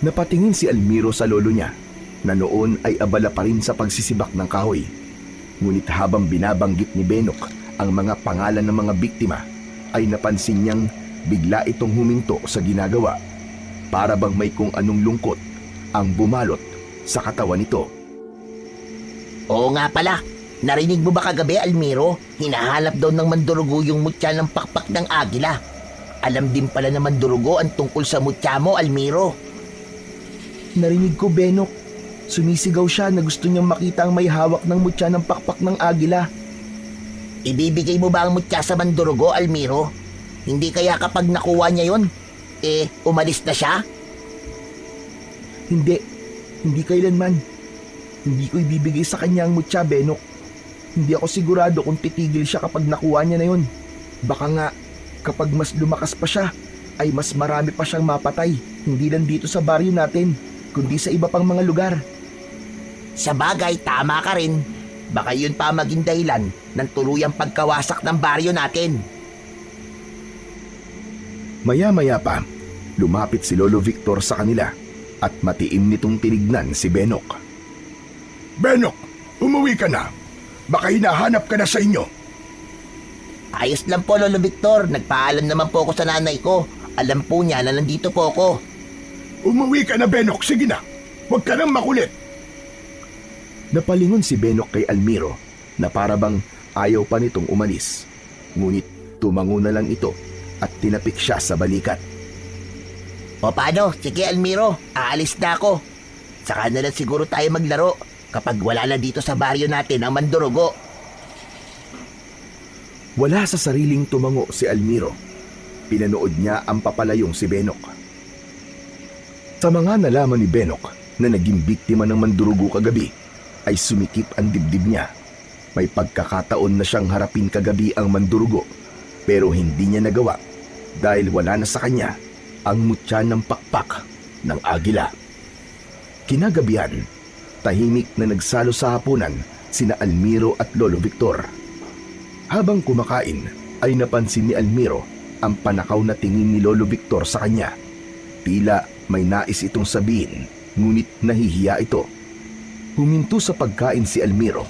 Napatingin si Almiro sa lolo niya na noon ay abala pa rin sa pagsisibak ng kahoy. Ngunit habang binabanggit ni Benok ang mga pangalan ng mga biktima, ay napansin niyang bigla itong huminto sa ginagawa. Para bang may kung anong lungkot ang bumalot sa katawan nito. Oo nga pala, narinig mo ba kagabi, Almiro? Hinahanap daw ng mandurugo yung mutya ng pakpak ng agila. Alam din pala ng mandurugo ang tungkol sa mutya mo, Almiro. Narinig ko, Benok. Sumisigaw siya na gusto niyang makita ang may hawak ng mutya ng pakpak ng agila. Ibibigay mo ba ang mutya sa mandurugo, Almiro? Hindi kaya kapag nakuha niya yun, umalis na siya? Hindi kailanman. Hindi ko ibibigay sa kanya ang mutya, Benok. Hindi ako sigurado kung titigil siya kapag nakuha niya na yun. Baka nga, kapag mas lumakas pa siya, ay mas marami pa siyang mapatay. Hindi lang dito sa baryo natin, kundi sa iba pang mga lugar. Sa bagay, tama ka rin. Baka yun pa maging dahilan ng tuluyang pagkawasak ng baryo natin. Maya-maya pa, lumapit si Lolo Victor sa kanila at matiim nitong tinignan si Benok. Benok, umuwi ka na. Baka hinahanap ka na sa inyo. Ayos lang po, Lolo Victor. Nagpaalam naman po ako sa nanay ko. Alam po niya na nandito po ako. Umuwi ka na, Benok. Sige na. Huwag ka nang makulit. Napalingon si Benok kay Almiro na parabang ayaw pa nitong umalis. Ngunit tumango na lang ito at tinapik siya sa balikat. O paano? Sige, Almiro. Aalis na ako. Saka na lang siguro tayo maglaro kapag wala na dito sa baryo natin ang mandurugo. Wala sa sariling tumango si Almiro. Pinanood niya ang papalayong si Benok. Sa mga nalaman ni Benok na naging biktima ng mandurugo kagabi, ay sumikip ang dibdib niya. May pagkakataon na siyang harapin kagabi ang mandurugo, pero hindi niya nagawa dahil wala na sa kanya ang mutya ng pakpak ng agila. Kinagabihan, tahimik na nagsalo sa hapunan sina Almiro at Lolo Victor. Habang kumakain ay napansin ni Almiro ang panakaw na tingin ni Lolo Victor sa kanya. Tila may nais itong sabihin, ngunit nahihiya ito. Huminto sa pagkain si Almiro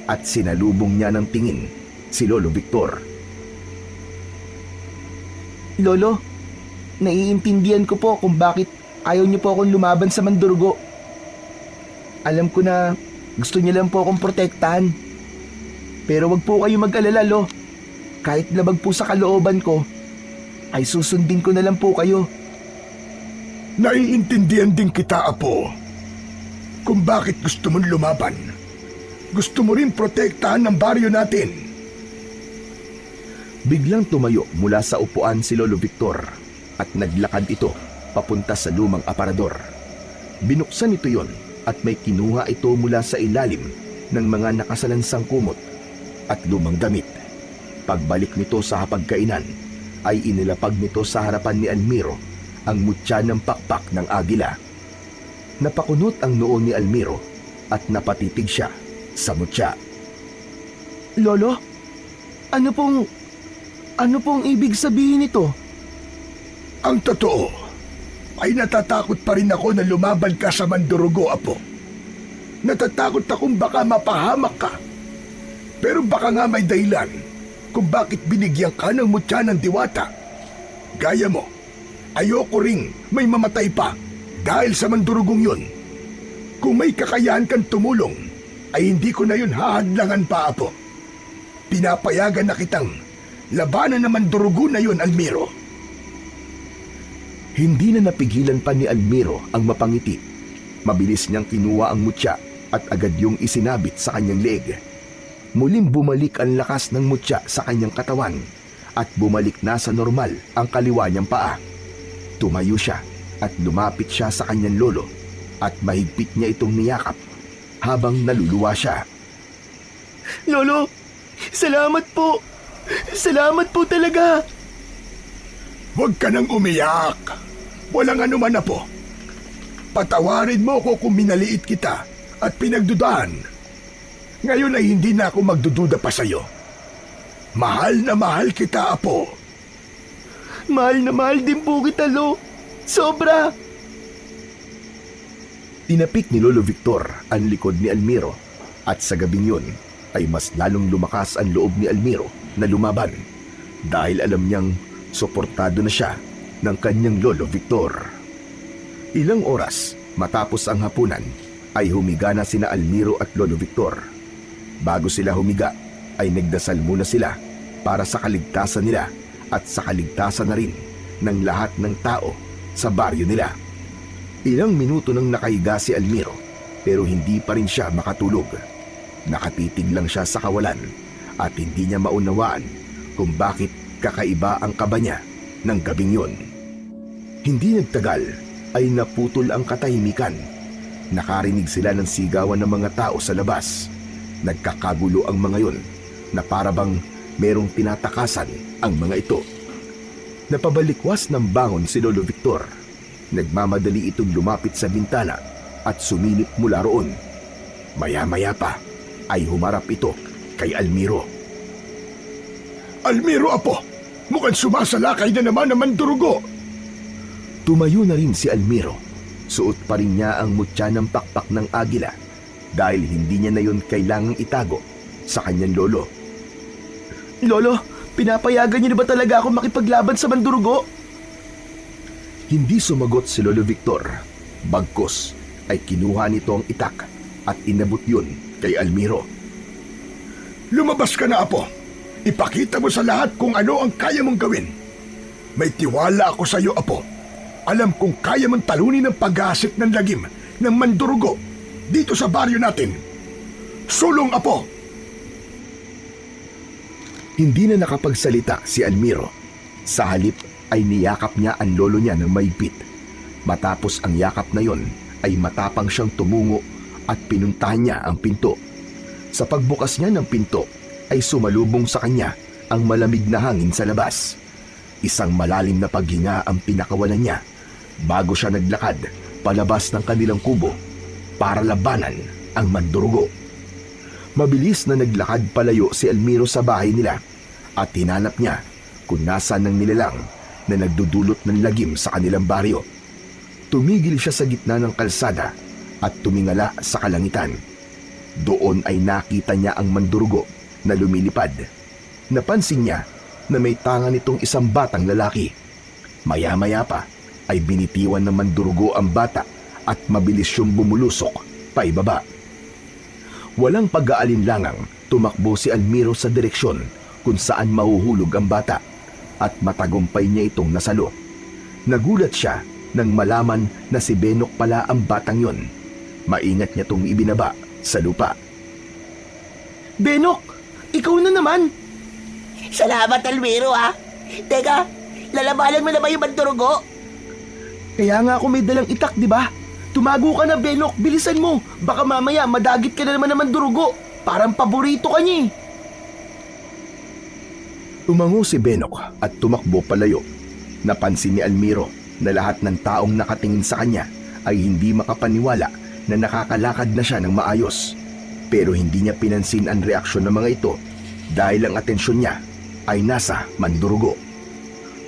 at sinalubong niya ng tingin si Lolo Victor. Lolo, naiintindihan ko po kung bakit ayaw niyo po akong lumaban sa Mandurugo. Alam ko na gusto niyo lang po akong protektahan. Pero wag po kayo mag-alala, Lo. Kahit labag po sa kalooban ko, ay susundin ko na lang po kayo. Naiintindihan din kita, Apo, kung bakit gusto mong lumaban. Gusto mo rin protektahan ng baryo natin. Biglang tumayo mula sa upuan si Lolo Victor at naglakad ito papunta sa lumang aparador. Binuksan ito yon at may kinuha ito mula sa ilalim ng mga nakasalansang kumot at lumang damit. Pagbalik nito sa hapagkainan ay inilapag nito sa harapan ni Almiro ang mutya ng pakpak ng agila. Napakunot ang noo ni Almiro at napatitig siya sa mutya. Lolo, ano pong ibig sabihin nito? Ang totoo ay natatakot pa rin ako na lumaban ka sa Mandurugo, Apo. Natatakot akong baka mapahamak ka. Pero baka nga may dahilan kung bakit binigyan ka ng mutya ng diwata. Gaya mo, ayoko ring may mamatay pa dahil sa Mandurugong yun. Kung may kakayahan kang tumulong, ay hindi ko na yun hahadlangan pa, Apo. Pinapayagan na kitang labanan ng Mandurugo na yun, Almiro. Hindi na napigilan pa ni Almiro ang mapangiti. Mabilis niyang kinuha ang mutya at agad yung isinabit sa kanyang leeg. Muling bumalik ang lakas ng mutya sa kanyang katawan at bumalik na sa normal ang kaliwa niyang paa. Tumayo siya at lumapit siya sa kanyang lolo at mahigpit niya itong niyakap habang naluluwa siya. Lolo, salamat po! Salamat po talaga! Huwag ka nang umiyak. Walang anuman, Apo. Patawarin mo ko kung minaliit kita at pinagdudahan. Ngayon ay hindi na ako magdududa pa sa'yo. Mahal na mahal kita, Apo. Mahal na mahal din po kita, Lo. Sobra! Tinapik ni Lolo Victor ang likod ni Almiro at sa gabing yun ay mas lalong lumakas ang loob ni Almiro na lumaban dahil alam niyang suportado na siya ng kanyang Lolo Victor. Ilang oras matapos ang hapunan ay humiga na sina Almiro at Lolo Victor. Bago sila humiga ay nagdasal muna sila para sa kaligtasan nila at sa kaligtasan na rin ng lahat ng tao sa baryo nila. Ilang minuto nang nakahiga si Almiro pero hindi pa rin siya makatulog. Nakatitig lang siya sa kawalan at hindi niya maunawaan kung bakit kakaiba ang kaba niya ng gabing yun. Hindi nagtagal ay naputol ang katahimikan. Nakarinig sila ng sigawan ng mga tao sa labas. Nagkakagulo ang mga yun na parabang merong tinatakasan ang mga ito. Napabalikwas ng bangon si Lolo Victor. Nagmamadali itong lumapit sa bintana at sumilip mula roon. Maya-maya pa ay humarap ito kay Almiro. Almiro, Apo! Mukhang sumasalakay na naman ang Mandurugo. Tumayo na rin si Almiro. Suot pa rin niya ang mutya ng pakpak ng agila dahil hindi niya na yun kailangang itago sa kanyang lolo. Lolo, pinapayagan niyo na ba talaga ako makipaglaban sa Mandurugo? Hindi sumagot si Lolo Victor. Bagkus ay kinuha nito ang itak at inabot yun kay Almiro. Lumabas ka na, Apo. Ipakita mo sa lahat kung ano ang kaya mong gawin. May tiwala ako sa iyo, Apo. Alam kong kaya mong talunin ang pag-aasik ng lagim ng Mandurugo dito sa baryo natin. Sulong, Apo! Hindi na nakapagsalita si Almiro. Sa halip ay niyakap niya ang lolo niya ng maigpit. Matapos ang yakap na yon ay matapang siyang tumungo at pinuntahan niya ang pinto. Sa pagbukas niya ng pinto ay sumalubong sa kanya ang malamig na hangin sa labas. Isang malalim na paghinga ang pinakawalan niya bago siya naglakad palabas ng kanilang kubo para labanan ang Mandurugo. Mabilis na naglakad palayo si Almiro sa bahay nila at hinanap niya kung nasaan ang nilalang na nagdudulot ng lagim sa kanilang baryo. Tumigil siya sa gitna ng kalsada at tumingala sa kalangitan. Doon ay nakita niya ang mandurugo na lumilipad. Napansin niya na may tanga nitong isang batang lalaki. Maya-maya pa ay binitiwan ng mandurugo ang bata at mabilis siyang bumulusok paibaba. Walang pag-aalinlangang tumakbo si Almiro sa direksyon kung saan mahuhulog ang bata at matagumpay niya itong nasalo. Nagulat siya nang malaman na si Benok pala ang batang yon. Maingat niya itong ibinaba sa lupa. Benok, ikaw na naman. Salamat, Almiro, ha? Teka, lalabanan mo na ba yung mandurugo? Kaya nga ako may dalang itak, di ba? Tumago ka na, Benok. Bilisan mo. Baka mamaya madagit ka na naman ng mandurugo. Parang paborito ka niya eh. Tumango si Benok at tumakbo palayo. Napansin ni Almiro na lahat ng taong nakatingin sa kanya ay hindi makapaniwala na nakakalakad na siya ng maayos. Pero hindi niya pinansin ang reaksyon ng mga ito dahil ang atensyon niya ay nasa mandurugo.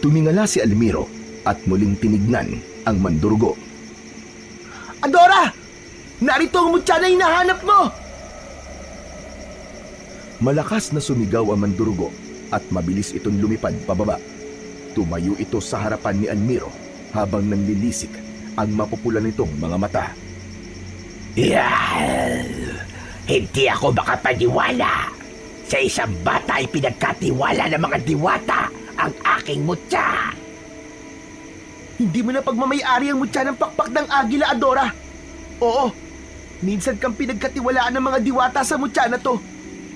Tumingala si Almiro at muling tinignan ang mandurugo. Adora! Narito ang mutya na hinahanap mo! Malakas na sumigaw ang mandurugo at mabilis itong lumipad pababa. Tumayo ito sa harapan ni Almiro habang nanlilisik ang mapupula nitong mga mata. Hindi ako makapaniwala. Sa isang bata ay pinagkatiwala ng mga diwata ang aking mutya. Hindi mo na pagmamayari ang mutya ng pakpak ng agila, Adora. Oo, minsan kang pinagkatiwalaan ng mga diwata sa mutya na to.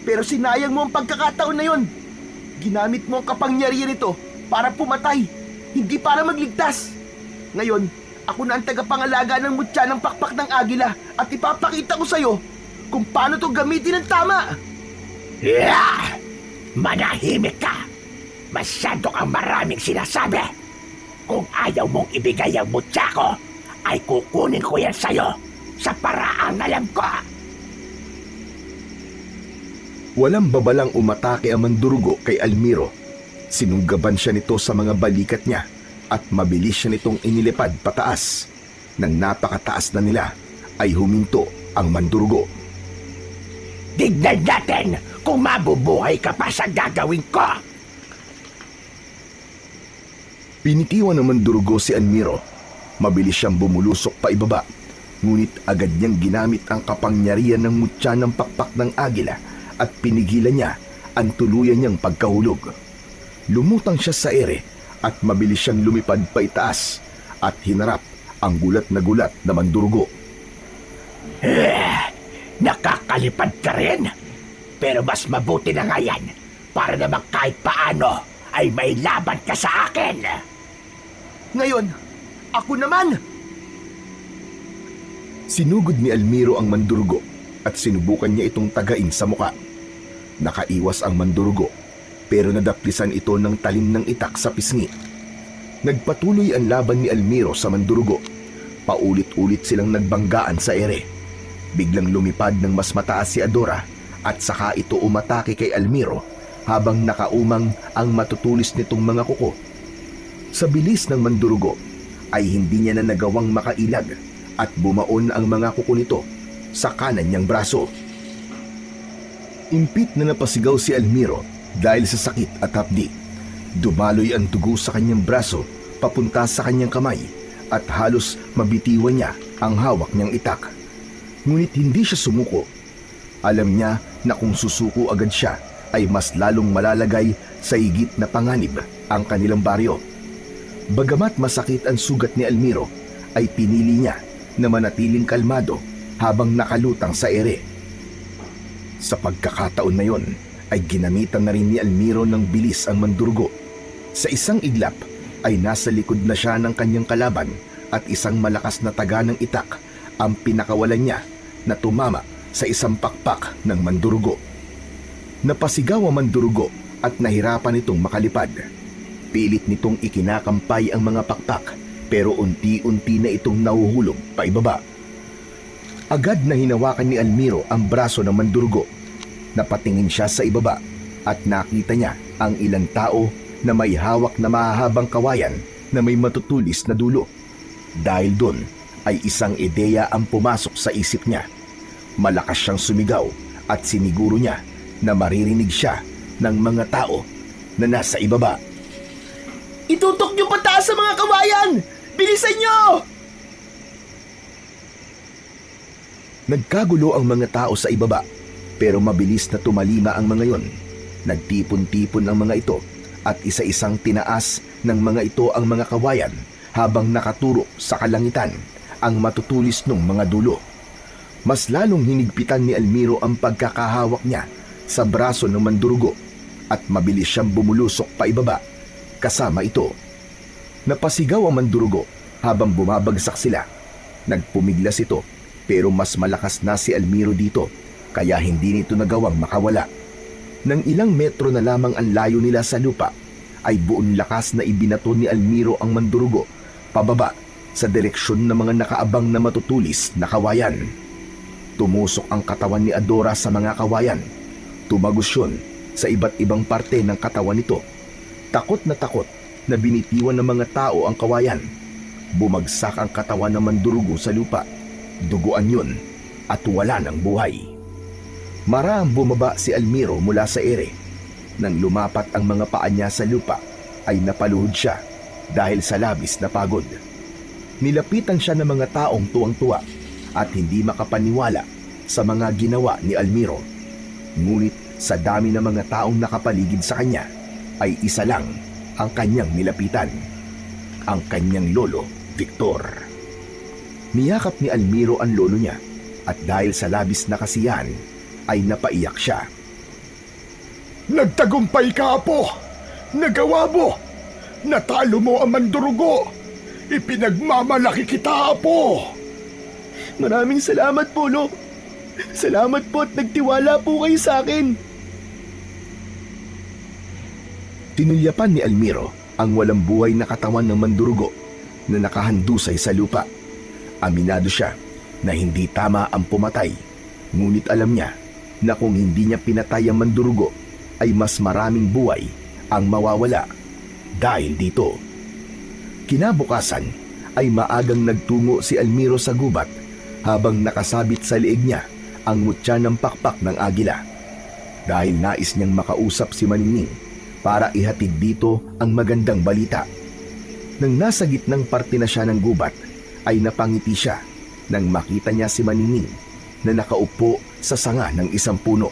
Pero sinayang mo ang pagkakataon na yon. Ginamit mo ang kapangyarihan nito para pumatay, hindi para magligtas. Ngayon, ako na ang tagapangalaga ng mutya ng pakpak ng agila at ipapakita ko sa'yo kung paano to gamitin ng tama. Manahimik ka! Masyado kang maraming sinasabi. Kung ayaw mong ibigay ang mutya ko, ay kukunin ko yan sa'yo sa paraang alam ko. Walang babalang umatake ang mandurugo kay Almiro. Sinunggaban siya nito sa mga balikat niya at mabilis siya nitong inilipad pataas. Nang napakataas na nila ay huminto ang mandurugo. Tignan natin kung mabubuhay ka pa sa gagawin ko. Pinitiwan ng mandurugo si Almiro. Mabilis siyang bumulusok pa ibaba. Ngunit agad niyang ginamit ang kapangyarihan ng mutya ng pakpak ng agila at pinigilan niya ang tuluyan niyang pagkahulog. Lumutang siya sa ere at mabilis siyang lumipad pa itaas at hinarap ang gulat na mandurugo. Nakakalipad ka rin. Pero mas mabuti na nga yan para naman kahit paano ay may laban ka sa akin. Ngayon, ako naman! Sinugod ni Almiro ang mandurugo at sinubukan niya itong tagain sa muka. Nakaiwas ang mandurugo pero nadaplisan ito ng talim ng itak sa pisngi. Nagpatuloy ang laban ni Almiro sa mandurugo. Paulit-ulit silang nagbanggaan sa ere. Biglang lumipad ng mas mataas si Adora at saka ito umatake kay Almiro habang nakaumang ang matutulis nitong mga kuko. Sa bilis ng mandurugo ay hindi niya na nagawang makailag at bumaon ang mga kuko nito sa kanan niyang braso. Impit na napasigaw si Almiro dahil sa sakit at hapdi. Dumaloy ang dugo sa kanyang braso papunta sa kanyang kamay at halos mabitiwan niya ang hawak niyang itak. Ngunit hindi siya sumuko. Alam niya na kung susuko agad siya ay mas lalong malalagay sa higit na panganib ang kanilang baryo. Bagamat masakit ang sugat ni Almiro, ay pinili niya na manatiling kalmado habang nakalutang sa ere. Sa pagkakataon na yon, ay ginamitan na rin ni Almiro ng bilis ang mandurugo. Sa isang iglap ay nasa likod na siya ng kanyang kalaban at isang malakas na taga ng itak ang pinakawalan niya na tumama sa isang pakpak ng mandurugo. Napasigaw ang mandurugo at nahirapan itong makalipad. Pilit nitong ikinakampay ang mga pakpak pero unti-unti na itong nahuhulog paibaba. Agad na hinawakan ni Almiro ang braso ng mandurugo. Napatingin siya sa ibaba at nakita niya ang ilang tao na may hawak na mahahabang kawayan na may matutulis na dulo. dahil doon ay isang ideya ang pumasok sa isip niya. Malakas siyang sumigaw at siniguro niya na maririnig siya ng mga tao na nasa ibaba. Itutok niyo pataas sa mga kawayan! Bilisan niyo! Nagkagulo ang mga tao sa ibaba, pero mabilis na tumalima ang mga yon. Nagtipon-tipon ang mga ito at isa-isang tinaas ng mga ito ang mga kawayan habang nakaturo sa kalangitan ang matutulis ng mga dulo. Mas lalong hinigpitan ni Almiro ang pagkakahawak niya sa braso ng mandurugo at mabilis siyang bumulusok pa ibaba kasama ito. Napasigaw ang mandurugo habang bumabagsak sila. Nagpumiglas ito pero mas malakas na si Almiro dito kaya hindi nito nagawang makawala. Nang ilang metro na lamang ang layo nila sa lupa, ay buong lakas na ibinato ni Almiro ang mandurugo pababa sa direksyon ng mga nakaabang na matutulis na kawayan. Tumusok ang katawan ni Adora sa mga kawayan. Tumagos yun sa iba't ibang parte ng katawan nito. Takot na binitiwan ng mga tao ang kawayan. Bumagsak ang katawan ng mandurugo sa lupa. Duguan yun at wala ng buhay. Maraang bumaba si Almiro mula sa ere. Nang lumapat ang mga paa niya sa lupa, ay napaluhod siya dahil sa labis na pagod. Nilapitan siya ng mga taong tuwang-tuwa at hindi makapaniwala sa mga ginawa ni Almiro. Ngunit sa dami ng mga taong nakapaligid sa kanya, ay isa lang ang kanyang nilapitan. Ang kanyang lolo, Victor. Niyakap ni Almiro ang lolo niya at dahil sa labis na kasiyahan ay napaiyak siya. Nagtagumpay ka, Apo! Nagawa mo! Natalo mo ang mandurugo! Ipinagmamalaki kita, Apo! Maraming salamat po, Lo. Salamat po at nagtiwala po kayo sa akin. Tinulyapan ni Almiro ang walang buhay na katawan ng mandurugo na nakahandusay sa lupa. Aminado siya na hindi tama ang pumatay, ngunit alam niya na kung hindi niya pinatay ang mandurugo ay mas maraming buhay ang mawawala dahil dito. Kinabukasan ay maagang nagtungo si Almiro sa gubat habang nakasabit sa liig niya ang mutya ng pakpak ng agila. Dahil nais niyang makausap si Maningning para ihatid dito ang magandang balita. Nang nasa gitnang parte na siya ng gubat, ay napangiti siya nang makita niya si Maningning na nakaupo sa sanga ng isang puno.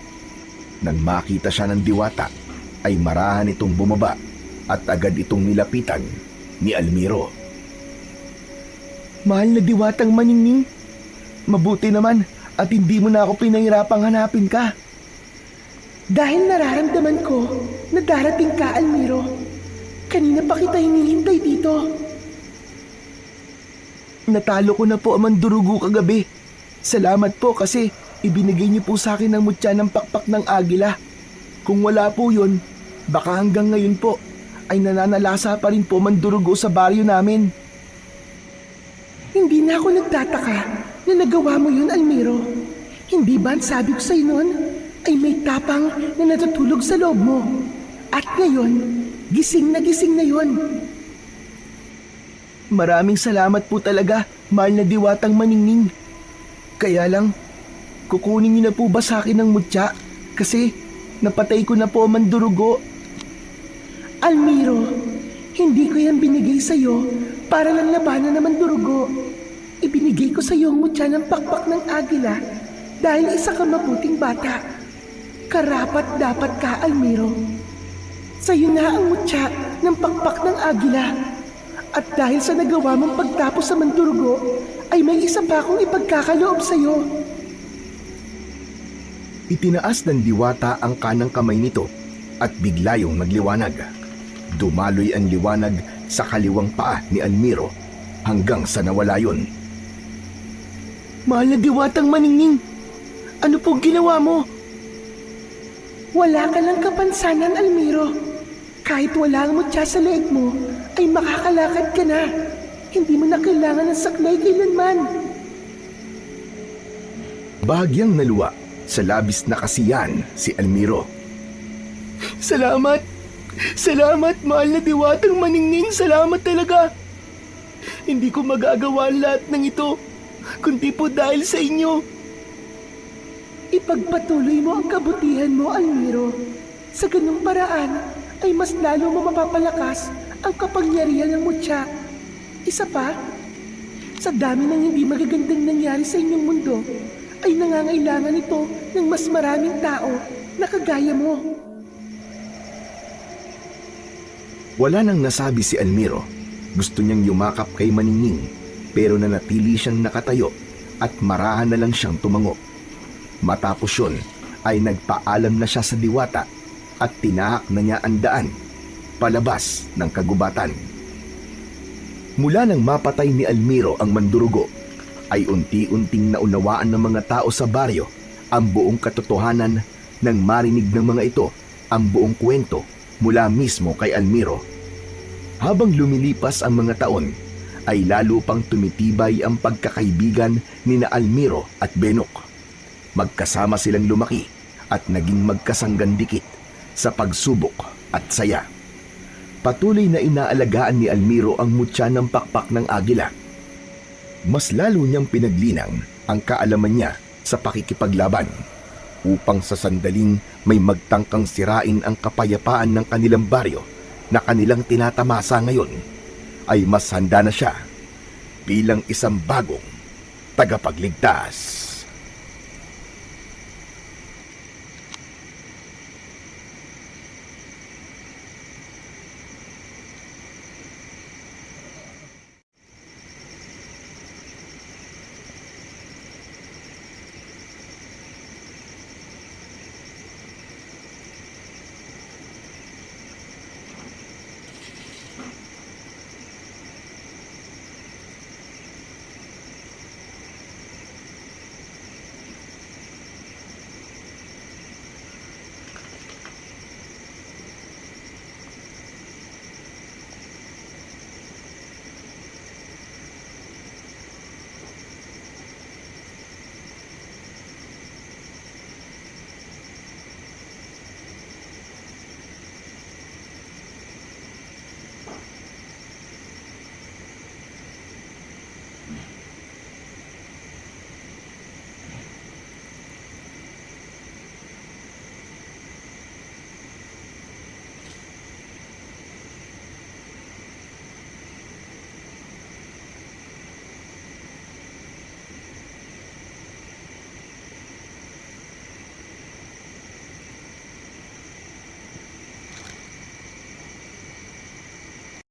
Nang makita siya ng diwata, ay marahan itong bumaba at agad itong nilapitan ni Almiro. Mahal na diwatang Maningning, mabuti naman at hindi mo na ako pinahirapang hanapin ka. Dahil nararamdaman ko na darating ka, Almiro. Kanina pa kita hinihintay dito. Natalo ko na po ang mandurugo kagabi. Salamat po kasi ibinigay niyo po sa akin ang mutya ng pakpak ng agila. Kung wala po yun, baka hanggang ngayon po ay nananalasa pa rin po mandurugo sa baryo namin. Hindi na ako nagtataka na nagawa mo yun, Almiro. Hindi ba ang sabi ko sa'yo noon ay may tapang na natutulog sa loob mo? At ngayon, gising na yun. Maraming salamat po talaga, mahal na diwatang Maningning. Kaya lang, kukunin niyo na po ba sa akin ang mutya? Kasi napatay ko na po ang mandurugo. Almiro, hindi ko yan binigay sa'yo para lang labanan ng mandurugo. Ibinigay ko sa'yo ang mutya ng pakpak ng agila dahil isa ka mabuting bata. Karapat dapat ka, Almiro. Sa'yo na ang mutya ng pakpak ng agila. At dahil sa nagawa mong pagtapos sa mandurugo, ay may isa pa akong ipagkakaloob sa'yo. Itinaas ng diwata ang kanang kamay nito at biglayong nagliwanag. Dumaloy ang liwanag sa kaliwang paa ni Almiro hanggang sa nawala yun. Mahal na diwatang Maningning, ano pong ginawa mo? Wala ka lang kapansanan, Almiro. Kahit wala ang mutya sa leeg mo, ay makakalakad ka na. Hindi mo na kailangan ng saklay kailanman. Bahagyang naluwa sa labis na kasiyahan si Almiro. Salamat! Salamat, mahal na diwatang Maningning! Salamat talaga! Hindi ko magagawa ang lahat ng ito, kundi po dahil sa inyo. Ipagpatuloy mo ang kabutihan mo, Almiro. Sa ganung paraan ay mas lalo mo mapapalakas ang kapangyarihan ng mutya. Isa pa, sa dami ng hindi magagandang nangyari sa inyong mundo, ay nangangailangan ito ng mas maraming tao na kagaya mo. Wala nang nasabi si Almiro. Gusto niyang yumakap kay Maningning, pero nanatili siyang nakatayo at marahan na lang siyang tumango. Matapos yun ay nagpaalam na siya sa diwata at tinahak na niya ang daan palabas ng kagubatan. Mula nang mapatay ni Almiro ang mandurugo, ay unti-unting naunawaan ng mga tao sa baryo ang buong katotohanan nang marinig ng mga ito ang buong kwento mula mismo kay Almiro. Habang lumilipas ang mga taon, ay lalo pang tumitibay ang pagkakaibigan ni na Almiro at Benok. Magkasama silang lumaki at naging magkasanggan dikit sa pagsubok at saya. Patuloy na inaalagaan ni Almiro ang mutya ng pakpak ng agila. Mas lalo niyang pinaglinang ang kaalaman niya sa pakikipaglaban upang sa sandaling may magtangkang sirain ang kapayapaan ng kanilang baryo na kanilang tinatamasa ngayon, ay mas handa na siya bilang isang bagong tagapagligtas.